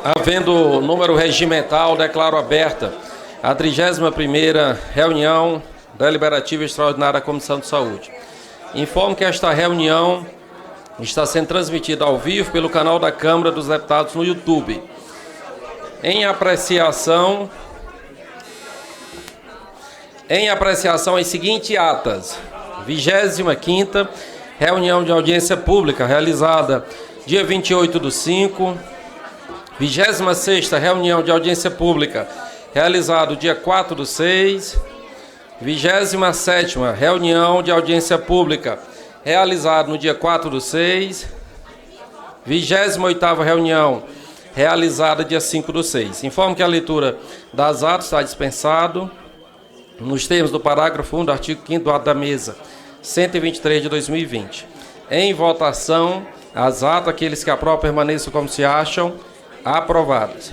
Havendo número regimental, declaro aberta a 31ª reunião deliberativa extraordinária da Comissão de Saúde. Informo que esta reunião está sendo transmitida ao vivo pelo canal da Câmara dos Deputados no YouTube. Em apreciação as seguintes atas. 25ª reunião de audiência pública realizada dia 28/5. 26ª reunião de audiência pública realizada dia 4/6. 27ª reunião de audiência pública realizada no dia 4/6. 28ª reunião realizada dia 5/6. Informo que a leitura das atas está dispensado nos termos do parágrafo 1 do artigo 5º do ato da mesa 123 de 2020. Em votação, as atas, aqueles que aprovam permaneçam como se acham aprovadas.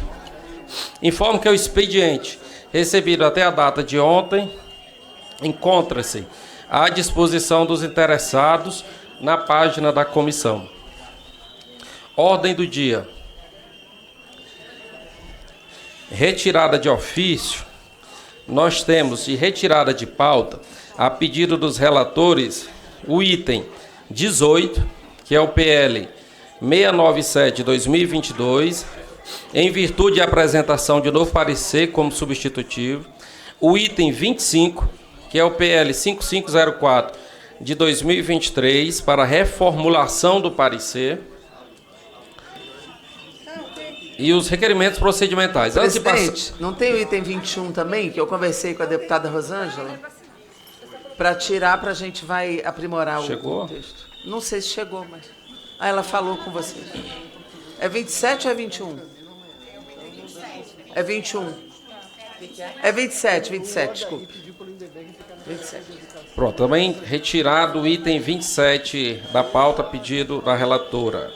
Informo que o expediente recebido até a data de ontem encontra-se à disposição dos interessados na página da comissão. Ordem do dia. Retirada de ofício. Nós temos de retirada de pauta, a pedido dos relatores, o item 18, que é o PL 697/2022, em virtude de apresentação de novo parecer como substitutivo. O item 25, que é o PL 5504 de 2023, para reformulação do parecer. E os requerimentos procedimentais. Presidente, não tem o item 21 também, que eu conversei com a deputada Rosângela? Para tirar, para a gente vai aprimorar o texto. Não sei se chegou, mas... Ah, ela falou com vocês. É 27 ou é 21? É 21. É 27, desculpe. 27. Pronto, também retirado o item 27 da pauta, pedido da relatora.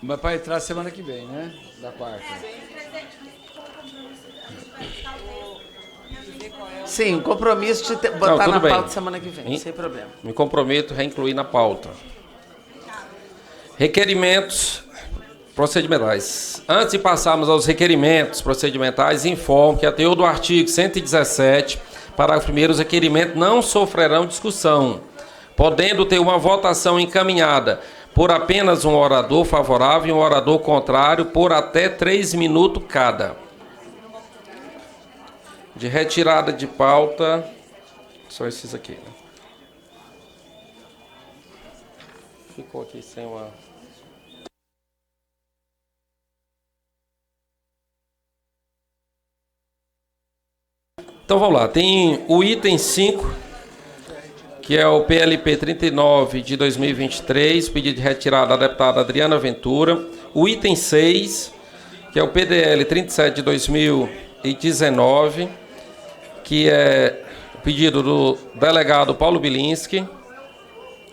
Mas para entrar semana que vem, né? Da quarta. Sim, o compromisso de botar na pauta semana que vem, sem problema. Me comprometo a reincluir na pauta. Requerimentos procedimentais. Antes de passarmos aos requerimentos procedimentais, informo que a teor do artigo 117, parágrafo 1º, os requerimentos não sofrerão discussão, podendo ter uma votação encaminhada por apenas um orador favorável e um orador contrário por até 3 minutos cada. De retirada de pauta, só esses aqui, né? Ficou aqui sem uma... Então vamos lá, tem o item 5, que é o PLP 39 de 2023, pedido de retirada da deputada Adriana Ventura. O item 6, que é o PDL 37 de 2019, que é pedido do delegado Paulo Bilinski.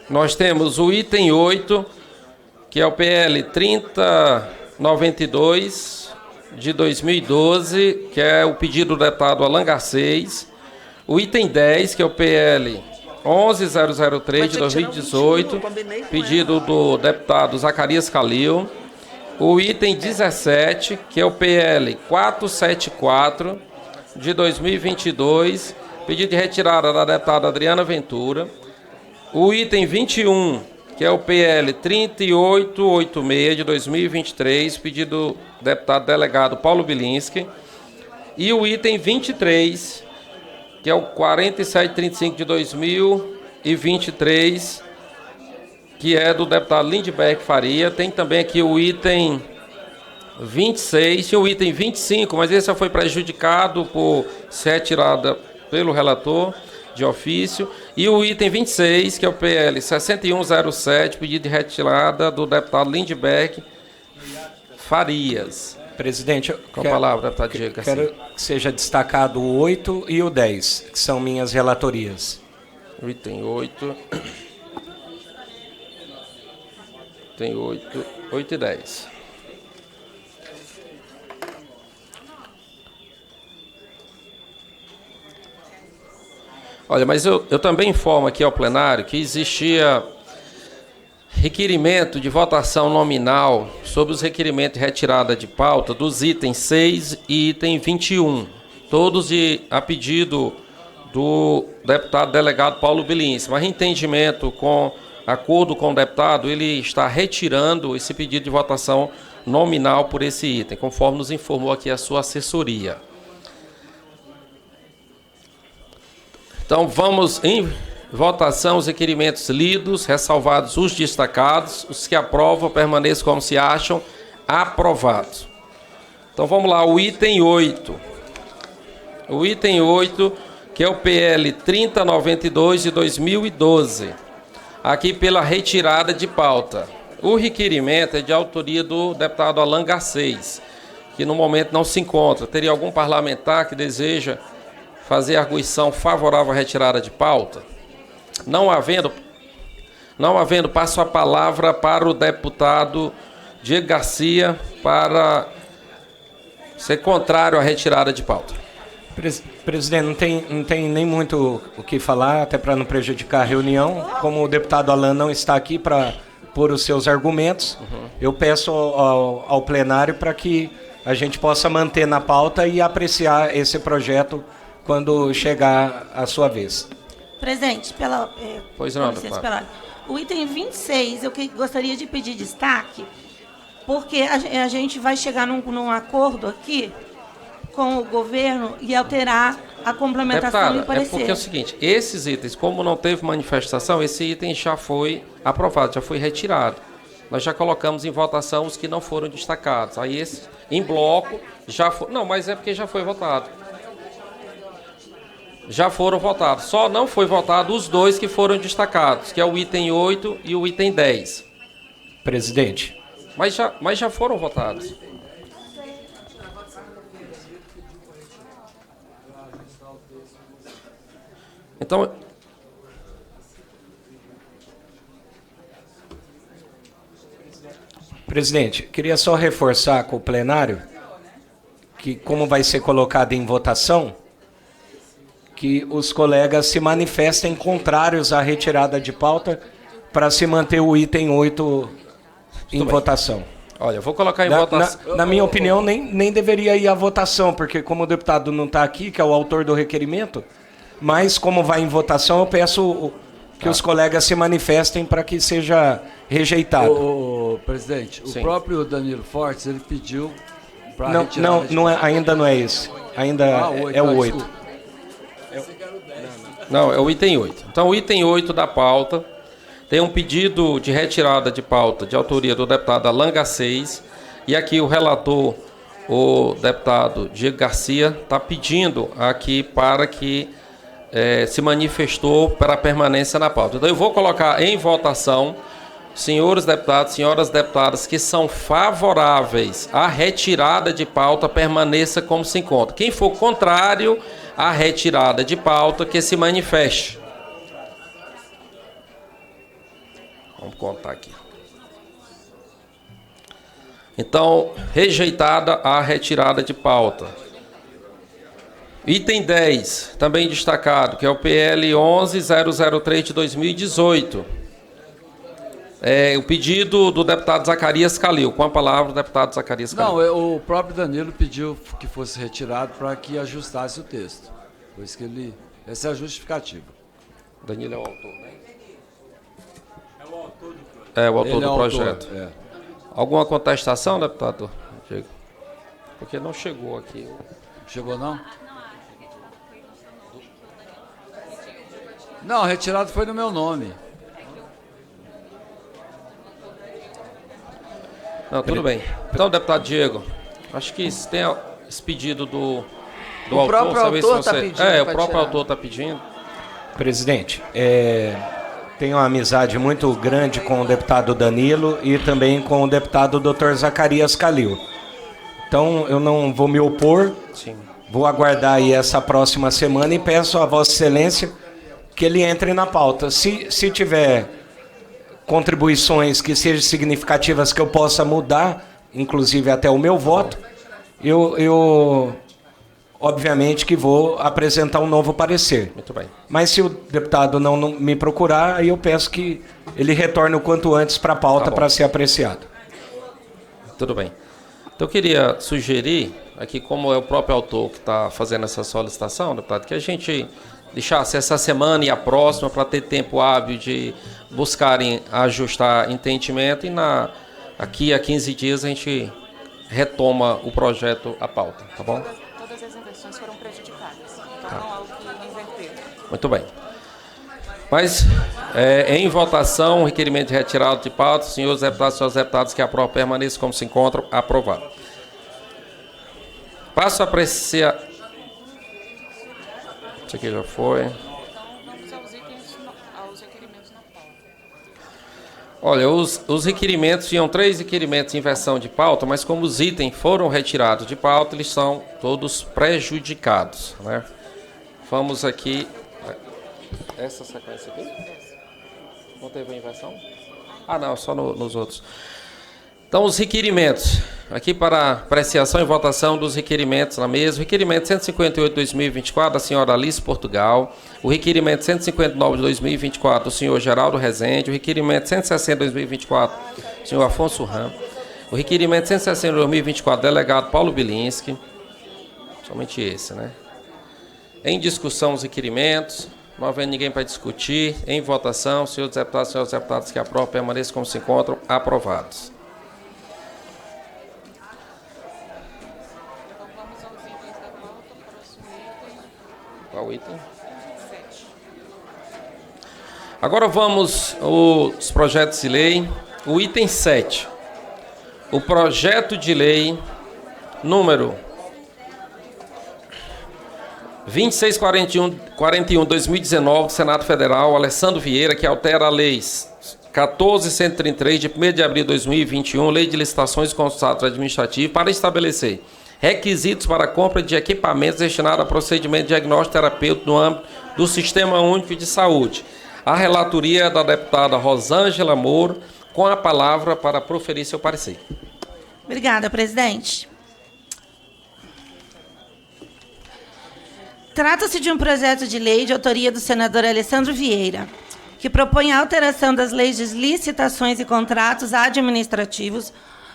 Nós temos o item 8, que é o PL 3092 de 2012, que é o pedido do deputado Alan Garcês. O item 10, que é o PL 11003 de 2018, pedido do deputado Zacarias Calil. O item 17, que é o PL 474 de 2022, pedido de retirada da deputada Adriana Ventura. O item 21, que é o PL 3886 de 2023, pedido do deputado delegado Paulo Bilinski. E o item 23, que é o 4735 de 2023, que é do deputado Lindbergh Faria. Tem também aqui o item 26 e o item 25, mas esse já foi prejudicado por ser retirada pelo relator de ofício. E o item 26, que é o PL 6107, pedido de retirada do deputado Lindbergh Farias. Presidente, com a palavra, deputado Diego Garcia. Quero que seja destacado o 8 e o 10, que são minhas relatorias. O item 8. Tem 8 e 10. Olha, mas eu também informo aqui ao plenário que existia requerimento de votação nominal sobre os requerimentos de retirada de pauta dos itens 6 e item 21, todos a pedido do deputado delegado Paulo Bilinski, mas em entendimento com acordo com o deputado, ele está retirando esse pedido de votação nominal por esse item, conforme nos informou aqui a sua assessoria. Então, vamos em votação os requerimentos lidos, ressalvados os destacados, os que aprovam permaneçam como se acham, aprovados. Então, vamos lá, o item 8. O item 8, que é o PL 3092 de 2012, aqui pela retirada de pauta. O requerimento é de autoria do deputado Alan Garcês, que no momento não se encontra. Teria algum parlamentar que deseja fazer arguição favorável à retirada de pauta? Não havendo, passo a palavra para o deputado Diego Garcia para ser contrário à retirada de pauta. Presidente, não tem nem muito o que falar, até para não prejudicar a reunião. Como o deputado Alan não está aqui para pôr os seus argumentos, eu peço ao plenário para que a gente possa manter na pauta e apreciar esse projeto quando chegar a sua vez. Presidente, pois não, o item 26, eu gostaria de pedir destaque, porque a gente vai chegar num acordo aqui com o governo e alterar a complementação e o parecer. É porque é o seguinte, esses itens, como não teve manifestação, esse item já foi aprovado, já foi retirado. Nós já colocamos em votação os que não foram destacados. Aí esse, em bloco, já foi... Não, mas é porque já foi votado. Já foram votados. Só não foi votado os dois que foram destacados, que é o item 8 e o item 10. Presidente. Mas já foram votados. Então, presidente, queria só reforçar com o plenário que, como vai ser colocado em votação, que os colegas se manifestem contrários à retirada de pauta para se manter o item 8 em votação. Olha, eu vou colocar em votação. Na minha opinião, nem deveria ir à votação, porque como o deputado não está aqui, que é o autor do requerimento, mas como vai em votação, eu peço que os colegas se manifestem para que seja rejeitado. Presidente, Sim. O próprio Danilo Fortes, ele pediu para retirar... Ainda não é esse. Ainda é o 8. Não, é o item 8. Então, o item 8 da pauta tem um pedido de retirada de pauta de autoria do deputado Alan Garcês, e aqui o relator, o deputado Diego Garcia, está pedindo aqui para que se manifestou para a permanência na pauta. Então, eu vou colocar em votação, senhores deputados, senhoras deputadas, que são favoráveis à retirada de pauta, permaneça como se encontra. Quem for contrário à retirada de pauta, que se manifeste. Vamos contar aqui. Então, rejeitada a retirada de pauta. Item 10, também destacado, que é o PL 11003 de 2018. O pedido do deputado Zacarias Calil. Com a palavra, o deputado Zacarias Calil. Não, o próprio Danilo pediu que fosse retirado para que ajustasse o texto. Por isso que ele... Essa é a justificativa. Danilo é o autor, né? É o autor do projeto. Alguma contestação, deputado Diego? Porque não chegou aqui. Chegou não? Não, retirado foi no meu nome. Não, tudo bem. Então, deputado Diego, acho que se tem esse pedido do autor... O próprio autor está pedindo. O próprio autor está pedindo. Presidente, tenho uma amizade muito grande com o deputado Danilo e também com o deputado Dr. Zacarias Calil. Então, eu não vou me opor. Sim. Vou aguardar aí essa próxima semana e peço a Vossa Excelência que ele entre na pauta. Se tiver contribuições que sejam significativas que eu possa mudar, inclusive até o meu voto, eu obviamente que vou apresentar um novo parecer. Muito bem. Mas se o deputado não me procurar, aí eu peço que ele retorne o quanto antes para a pauta para ser apreciado. Tudo bem. Então, eu queria sugerir, aqui como é o próprio autor que está fazendo essa solicitação, deputado, que a gente deixasse essa semana e a próxima para ter tempo hábil de buscarem ajustar entendimento e aqui a 15 dias a gente retoma o projeto à pauta, tá bom? Todas as inversões foram prejudicadas, então não há o que inverter. Muito bem. Mas, em votação, o requerimento de retirada de pauta, senhores deputados que aprovam permaneçam como se encontram, aprovado. Passo a apreciar... Isso aqui já foi. Então, vamos aos requerimentos na pauta. Olha, os requerimentos, tinham 3 requerimentos em versão de pauta, mas como os itens foram retirados de pauta, eles são todos prejudicados, né? Vamos aqui... Essa sequência aqui? Não teve inversão? Ah, não, só nos outros. Então, os requerimentos. Aqui para apreciação e votação dos requerimentos na mesa. O requerimento 158 de 2024, da senhora Alice Portugal. O requerimento 159 de 2024, do senhor Geraldo Rezende. O requerimento 160 de 2024, do senhor Afonso Ram. O requerimento 160 de 2024, delegado Paulo Bilinski. Somente esse, né? Em discussão, os requerimentos. Não havendo ninguém para discutir, em votação, senhores deputados que aprovam, permaneçam como se encontram, aprovados. Então, vamos aos itens da pauta. Próximo item. Qual item? 7. Agora vamos aos projetos de lei. O item 7. O projeto de lei número 2641/2019 do Senado Federal, Alessandro Vieira, que altera a Lei 14.133, de 1º de abril de 2021, Lei de Licitações e Contratos Administrativos, para estabelecer requisitos para a compra de equipamentos destinados a procedimento diagnóstico terapêutico no âmbito do Sistema Único de Saúde. A relatoria da deputada Rosângela Moro, com a palavra para proferir seu parecer. Obrigada, presidente. Trata-se de um projeto de lei de autoria do senador Alessandro Vieira, que propõe a alteração das leis de licitações e contratos administrativos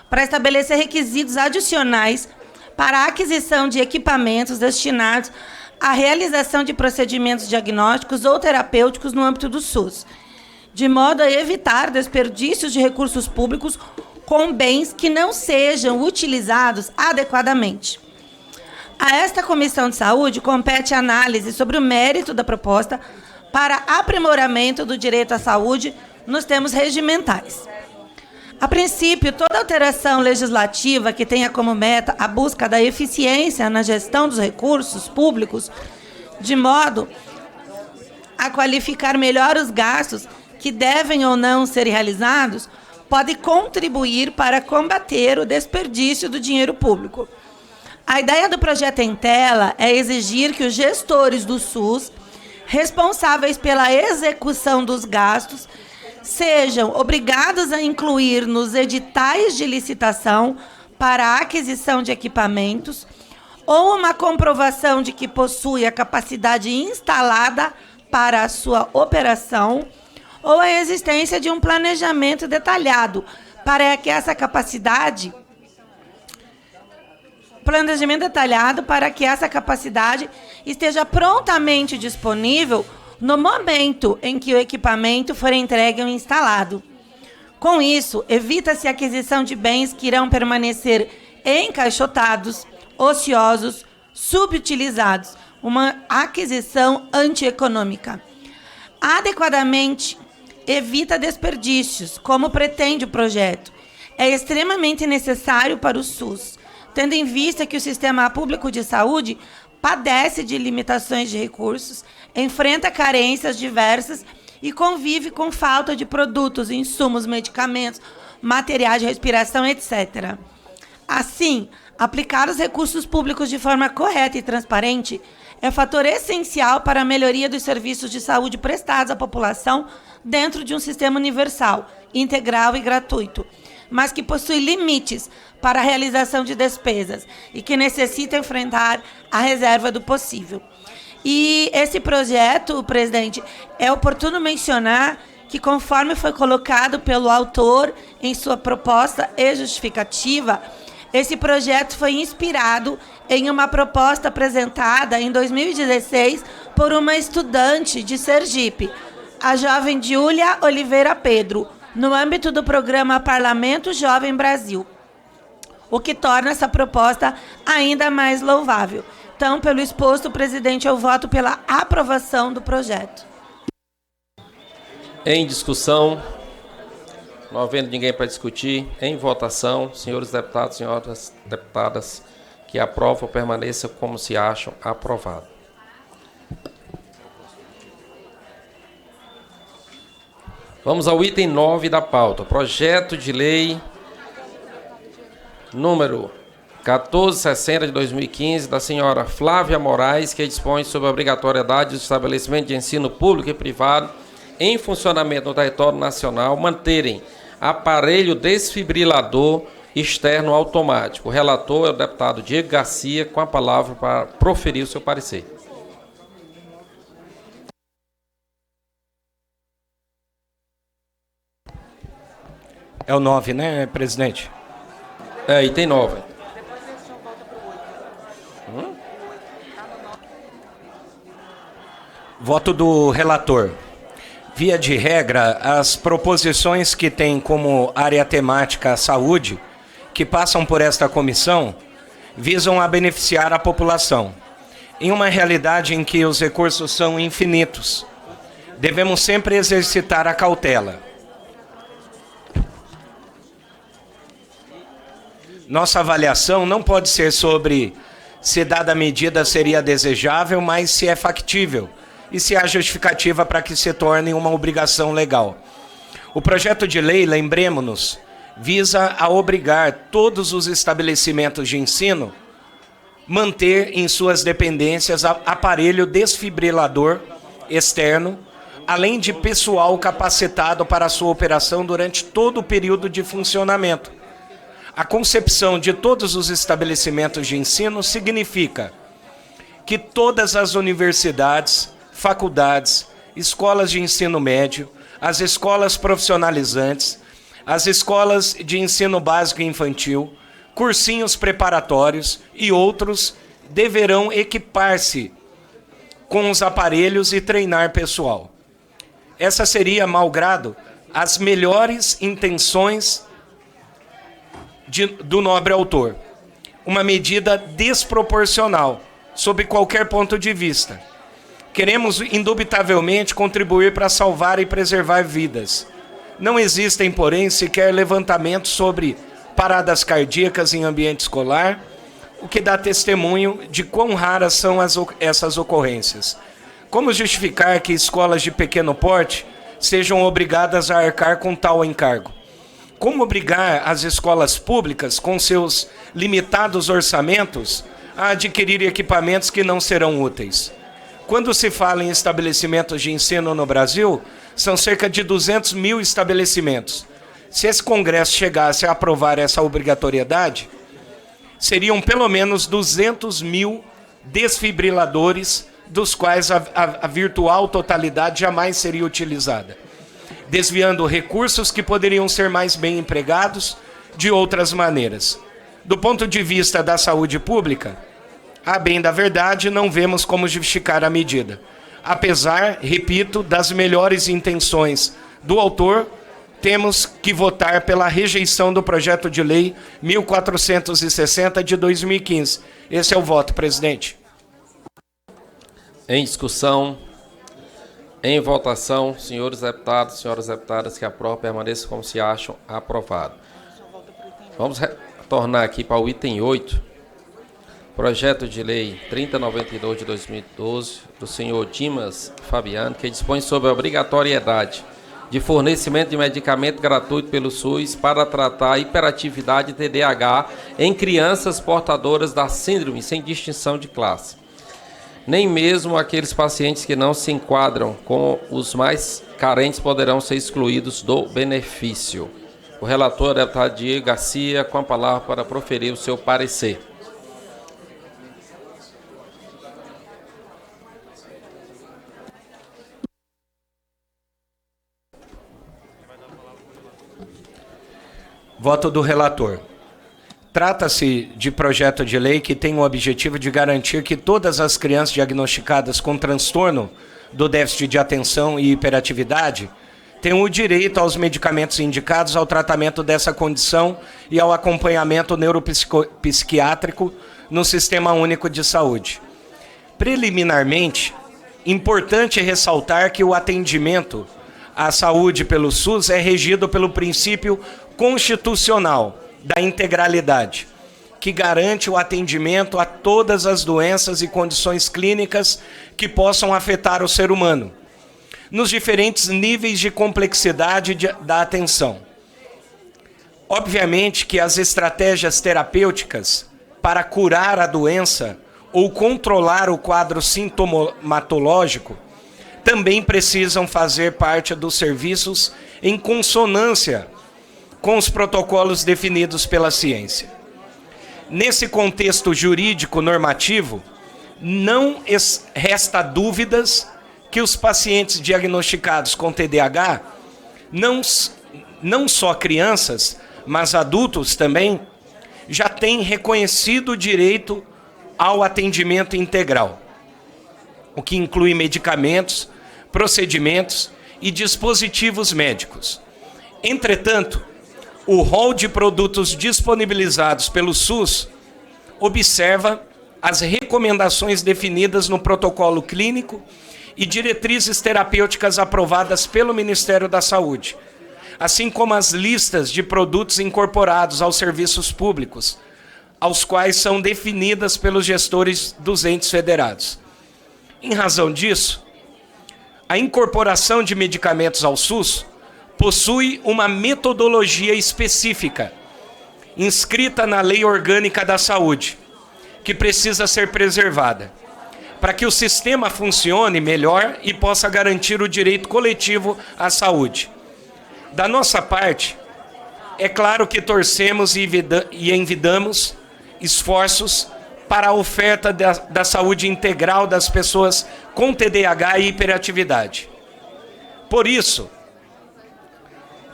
para estabelecer requisitos adicionais para a aquisição de equipamentos destinados à realização de procedimentos diagnósticos ou terapêuticos no âmbito do SUS, de modo a evitar desperdícios de recursos públicos com bens que não sejam utilizados adequadamente. A esta Comissão de Saúde compete a análise sobre o mérito da proposta para aprimoramento do direito à saúde nos termos regimentais. A princípio, toda alteração legislativa que tenha como meta a busca da eficiência na gestão dos recursos públicos, de modo a qualificar melhor os gastos que devem ou não ser realizados, pode contribuir para combater o desperdício do dinheiro público. A ideia do projeto em tela é exigir que os gestores do SUS, responsáveis pela execução dos gastos, sejam obrigados a incluir nos editais de licitação para a aquisição de equipamentos ou uma comprovação de que possui a capacidade instalada para a sua operação ou a existência de um planejamento detalhado para que essa capacidade esteja prontamente disponível no momento em que o equipamento for entregue ou instalado. Com isso, evita-se a aquisição de bens que irão permanecer encaixotados, ociosos, subutilizados, uma aquisição antieconômica. Adequadamente, evita desperdícios, como pretende o projeto. É extremamente necessário para o SUS, tendo em vista que o sistema público de saúde padece de limitações de recursos, enfrenta carências diversas e convive com falta de produtos, insumos, medicamentos, materiais de respiração, etc. Assim, aplicar os recursos públicos de forma correta e transparente é fator essencial para a melhoria dos serviços de saúde prestados à população dentro de um sistema universal, integral e gratuito, mas que possui limites para a realização de despesas e que necessita enfrentar a reserva do possível. E esse projeto, presidente, é oportuno mencionar que, conforme foi colocado pelo autor em sua proposta e justificativa, esse projeto foi inspirado em uma proposta apresentada em 2016 por uma estudante de Sergipe, a jovem Júlia Oliveira Pedro, no âmbito do programa Parlamento Jovem Brasil, o que torna essa proposta ainda mais louvável. Então, pelo exposto, presidente, eu voto pela aprovação do projeto. Em discussão, não havendo ninguém para discutir, em votação, senhores deputados, senhoras deputadas, que aprovam, permaneçam como se acham aprovado. Vamos ao item 9 da pauta. Projeto de lei número 1460 de 2015, da senhora Flávia Moraes, que dispõe sobre a obrigatoriedade dos estabelecimentos de ensino público e privado em funcionamento no território nacional manterem aparelho desfibrilador externo automático. O relator é o deputado Diego Garcia, com a palavra para proferir o seu parecer. É o 9, né, presidente? É, item 9. Voto do relator. Via de regra, as proposições que têm como área temática a saúde, que passam por esta comissão, visam a beneficiar a população. Em uma realidade em que os recursos são infinitos, devemos sempre exercitar a cautela. Nossa avaliação não pode ser sobre se dada medida seria desejável, mas se é factível e se há justificativa para que se torne uma obrigação legal. O projeto de lei, lembremos-nos, visa a obrigar todos os estabelecimentos de ensino manter em suas dependências aparelho desfibrilador externo, além de pessoal capacitado para a sua operação durante todo o período de funcionamento. A concepção de todos os estabelecimentos de ensino significa que todas as universidades, faculdades, escolas de ensino médio, as escolas profissionalizantes, as escolas de ensino básico e infantil, cursinhos preparatórios e outros deverão equipar-se com os aparelhos e treinar pessoal. Essa seria, malgrado as melhores intenções do nobre autor, uma medida desproporcional, sob qualquer ponto de vista. Queremos, indubitavelmente, contribuir para salvar e preservar vidas. Não existem, porém, sequer levantamentos sobre paradas cardíacas em ambiente escolar, o que dá testemunho de quão raras são essas ocorrências. Como justificar que escolas de pequeno porte sejam obrigadas a arcar com tal encargo? Como obrigar as escolas públicas, com seus limitados orçamentos, a adquirir equipamentos que não serão úteis? Quando se fala em estabelecimentos de ensino no Brasil, são cerca de 200 mil estabelecimentos. Se esse Congresso chegasse a aprovar essa obrigatoriedade, seriam pelo menos 200 mil desfibriladores, dos quais a virtual totalidade jamais seria utilizada, desviando recursos que poderiam ser mais bem empregados de outras maneiras. Do ponto de vista da saúde pública, a bem da verdade, não vemos como justificar a medida. Apesar, repito, das melhores intenções do autor, temos que votar pela rejeição do projeto de lei 1460 de 2015. Esse é o voto, presidente. Em discussão, em votação, senhores deputados, senhoras deputadas que aprovam, permaneçam como se acham aprovado. Vamos retornar aqui para o item 8. Projeto de lei 3092 de 2012, do senhor Dimas Fabiano, que dispõe sobre a obrigatoriedade de fornecimento de medicamento gratuito pelo SUS para tratar a hiperatividade e TDAH em crianças portadoras da síndrome, sem distinção de classe. Nem mesmo aqueles pacientes que não se enquadram com os mais carentes poderão ser excluídos do benefício. O relator, deputado Diego Garcia, com a palavra para proferir o seu parecer. Voto do relator. Trata-se de projeto de lei que tem o objetivo de garantir que todas as crianças diagnosticadas com transtorno do déficit de atenção e hiperatividade tenham o direito aos medicamentos indicados ao tratamento dessa condição e ao acompanhamento neuropsiquiátrico no Sistema Único de Saúde. Preliminarmente, importante ressaltar que o atendimento à saúde pelo SUS é regido pelo princípio constitucional da integralidade, que garante o atendimento a todas as doenças e condições clínicas que possam afetar o ser humano, nos diferentes níveis de complexidade da atenção. Obviamente que as estratégias terapêuticas para curar a doença ou controlar o quadro sintomatológico também precisam fazer parte dos serviços em consonância com os protocolos definidos pela ciência. Nesse contexto jurídico normativo, não resta dúvidas que os pacientes diagnosticados com TDAH, não só crianças, mas adultos também, já têm reconhecido o direito ao atendimento integral, o que inclui medicamentos, procedimentos e dispositivos médicos. Entretanto, o rol de produtos disponibilizados pelo SUS observa as recomendações definidas no protocolo clínico e diretrizes terapêuticas aprovadas pelo Ministério da Saúde, assim como as listas de produtos incorporados aos serviços públicos, aos quais são definidas pelos gestores dos entes federados. Em razão disso, a incorporação de medicamentos ao SUS possui uma metodologia específica, inscrita na Lei Orgânica da Saúde, que precisa ser preservada, para que o sistema funcione melhor e possa garantir o direito coletivo à saúde. Da nossa parte, é claro que torcemos e envidamos esforços para a oferta da saúde integral das pessoas com TDAH e hiperatividade. Por isso,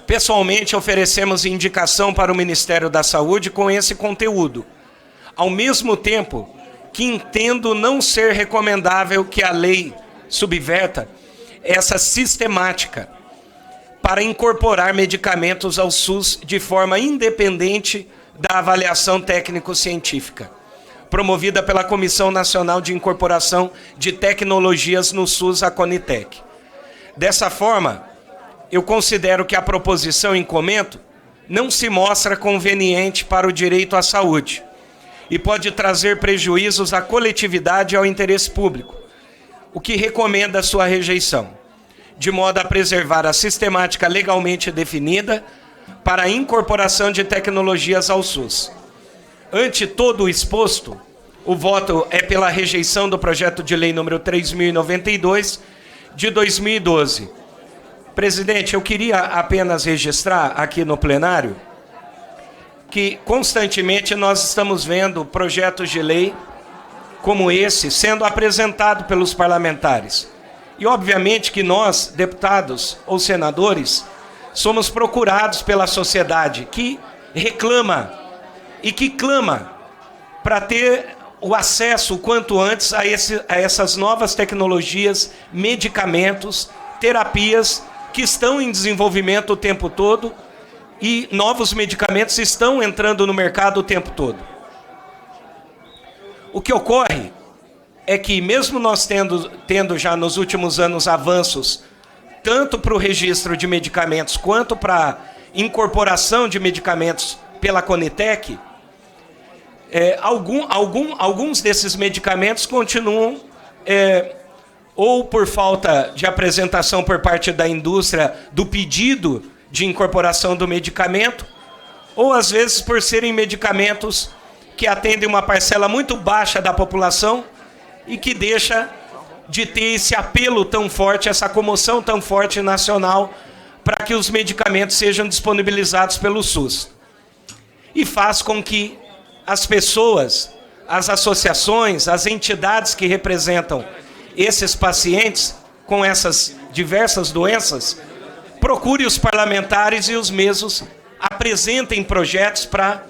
pessoalmente, oferecemos indicação para o Ministério da Saúde com esse conteúdo, ao mesmo tempo que entendo não ser recomendável que a lei subverta essa sistemática para incorporar medicamentos ao SUS de forma independente da avaliação técnico-científica, promovida pela Comissão Nacional de Incorporação de Tecnologias no SUS, a CONITEC. Dessa forma, eu considero que a proposição em comento não se mostra conveniente para o direito à saúde e pode trazer prejuízos à coletividade e ao interesse público, o que recomenda sua rejeição, de modo a preservar a sistemática legalmente definida para a incorporação de tecnologias ao SUS. Ante todo o exposto, o voto é pela rejeição do projeto de lei número 3.092 de 2012. Presidente, eu queria apenas registrar aqui no plenário que constantemente nós estamos vendo projetos de lei como esse sendo apresentado pelos parlamentares. E obviamente que nós, deputados ou senadores, somos procurados pela sociedade que reclama e que clama para ter o acesso o quanto antes a essas novas tecnologias, medicamentos, terapias que estão em desenvolvimento o tempo todo e novos medicamentos estão entrando no mercado o tempo todo. O que ocorre é que, mesmo nós tendo já nos últimos anos avanços, tanto para o registro de medicamentos quanto para a incorporação de medicamentos pela CONITEC, alguns desses medicamentos continuam ou por falta de apresentação por parte da indústria do pedido de incorporação do medicamento, ou às vezes por serem medicamentos que atendem uma parcela muito baixa da população e que deixa de ter esse apelo tão forte, essa comoção tão forte nacional para que os medicamentos sejam disponibilizados pelo SUS. E faz com que as pessoas, as associações, as entidades que representam esses pacientes com essas diversas doenças, procurem os parlamentares e os mesmos apresentem projetos para,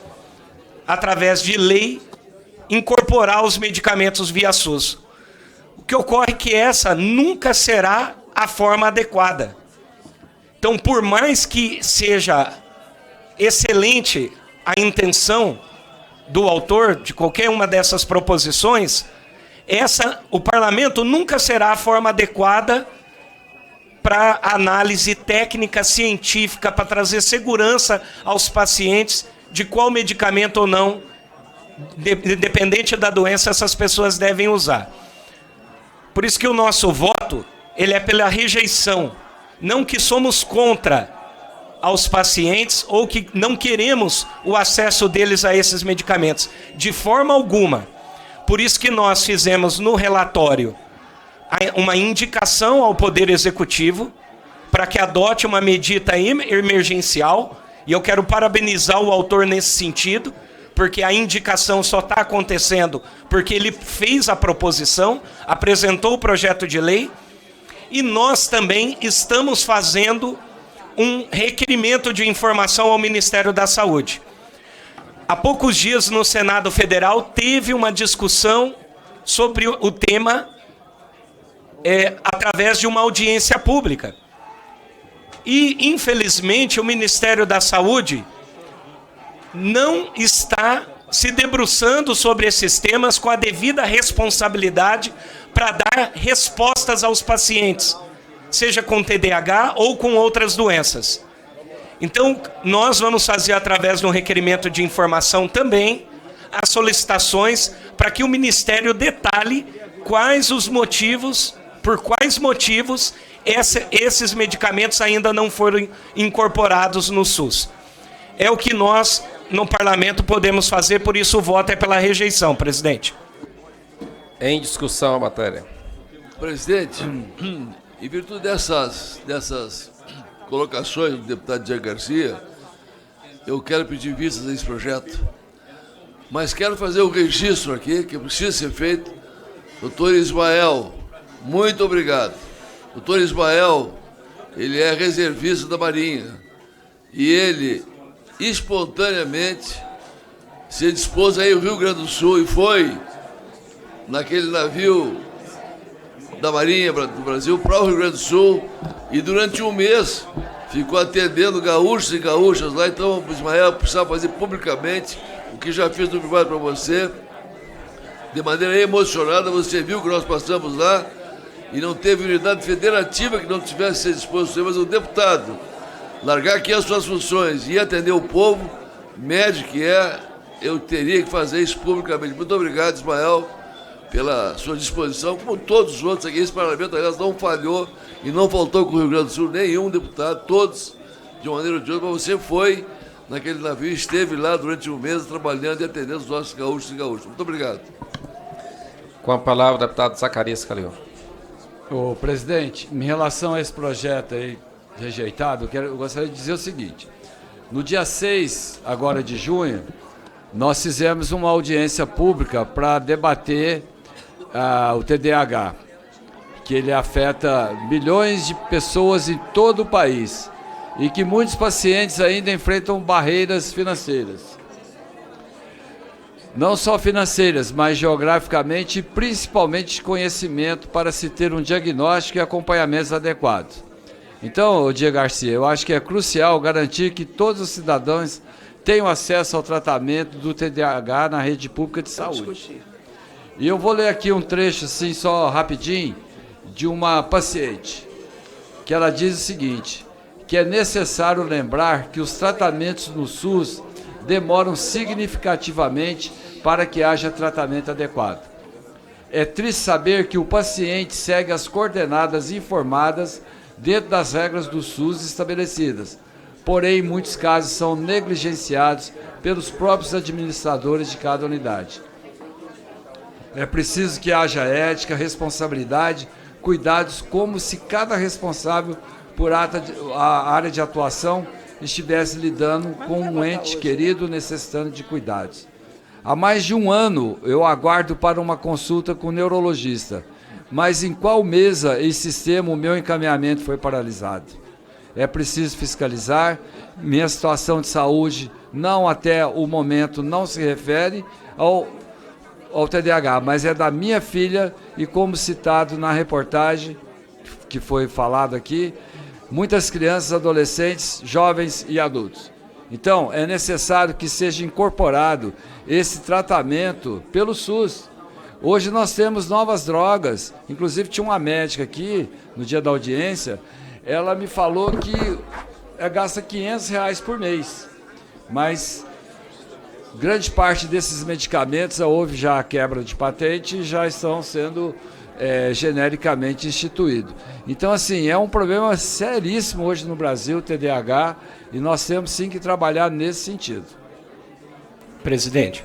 através de lei, incorporar os medicamentos via SUS. O que ocorre é que essa nunca será a forma adequada. Então, por mais que seja excelente a intenção do autor de qualquer uma dessas proposições, o parlamento nunca será a forma adequada para análise técnica, científica, para trazer segurança aos pacientes de qual medicamento ou não, independente da doença, essas pessoas devem usar. Por isso que o nosso voto, ele é pela rejeição, não que somos contra aos pacientes ou que não queremos o acesso deles a esses medicamentos, de forma alguma. Por isso que nós fizemos no relatório uma indicação ao Poder Executivo para que adote uma medida emergencial, e eu quero parabenizar o autor nesse sentido, porque a indicação só está acontecendo porque ele fez a proposição, apresentou o projeto de lei, e nós também estamos fazendo um requerimento de informação ao Ministério da Saúde. Há poucos dias no Senado Federal teve uma discussão sobre o tema através de uma audiência pública. E, infelizmente, o Ministério da Saúde não está se debruçando sobre esses temas com a devida responsabilidade para dar respostas aos pacientes, seja com TDAH ou com outras doenças. Então, nós vamos fazer, através de um requerimento de informação também, as solicitações para que o Ministério detalhe quais os motivos, por quais motivos esses medicamentos ainda não foram incorporados no SUS. É o que nós, no Parlamento, podemos fazer, por isso o voto é pela rejeição, presidente. Em discussão a matéria. Presidente, em virtude dessas colocações do deputado Diego Garcia, eu quero pedir vistas a esse projeto, mas quero fazer um registro aqui, que precisa ser feito. Doutor Ismael, muito obrigado. Doutor Ismael, ele é reservista da Marinha, e ele espontaneamente se dispôs a ir ao Rio Grande do Sul e foi naquele navio da Marinha do Brasil para o Rio Grande do Sul, e durante um mês ficou atendendo gaúchos e gaúchas lá. Então o Ismael precisa fazer publicamente o que já fiz no privado para você, de maneira emocionada. Você viu que nós passamos lá e não teve unidade federativa que não tivesse se disposto, mas o deputado largar aqui as suas funções e atender o povo, médico que eu teria que fazer isso publicamente. Muito obrigado, Ismael, pela sua disposição, como todos os outros aqui. Esse parlamento, aliás, não falhou e não faltou com o Rio Grande do Sul nenhum deputado, todos, de uma maneira ou de outra, mas você foi naquele navio, esteve lá durante um mês trabalhando e atendendo os nossos gaúchos e gaúchas. Muito obrigado. Com a palavra, o deputado Zacarias Calil. Ô, presidente, em relação a esse projeto aí rejeitado, eu gostaria de dizer o seguinte: no dia 6 agora de junho, nós fizemos uma audiência pública para debater o TDAH, que ele afeta milhões de pessoas em todo o país e que muitos pacientes ainda enfrentam barreiras financeiras. Não só financeiras, mas geograficamente e principalmente de conhecimento para se ter um diagnóstico e acompanhamentos adequados. Então, Diego Garcia, eu acho que é crucial garantir que todos os cidadãos tenham acesso ao tratamento do TDAH na rede pública de saúde. E eu vou ler aqui um trecho, assim, só rapidinho, de uma paciente, que ela diz o seguinte, que é necessário lembrar que os tratamentos no SUS demoram significativamente para que haja tratamento adequado. É triste saber que o paciente segue as coordenadas informadas dentro das regras do SUS estabelecidas, porém, em muitos casos, são negligenciados pelos próprios administradores de cada unidade. É preciso que haja ética, responsabilidade, cuidados, como se cada responsável por a área de atuação estivesse lidando com um ente querido necessitando de cuidados. Há mais de um ano eu aguardo para uma consulta com o neurologista, mas em qual mesa e sistema o meu encaminhamento foi paralisado? É preciso fiscalizar. Minha situação de saúde não, até o momento, não se refere ao TDAH, mas é da minha filha e, como citado na reportagem que foi falado aqui, muitas crianças, adolescentes, jovens e adultos. Então, é necessário que seja incorporado esse tratamento pelo SUS. Hoje nós temos novas drogas, inclusive tinha uma médica aqui, no dia da audiência, ela me falou que gasta R$500 por mês, mas grande parte desses medicamentos, houve já a quebra de patente e já estão sendo genericamente instituídos. Então, assim, é um problema seríssimo hoje no Brasil, o TDAH, e nós temos sim que trabalhar nesse sentido. Presidente,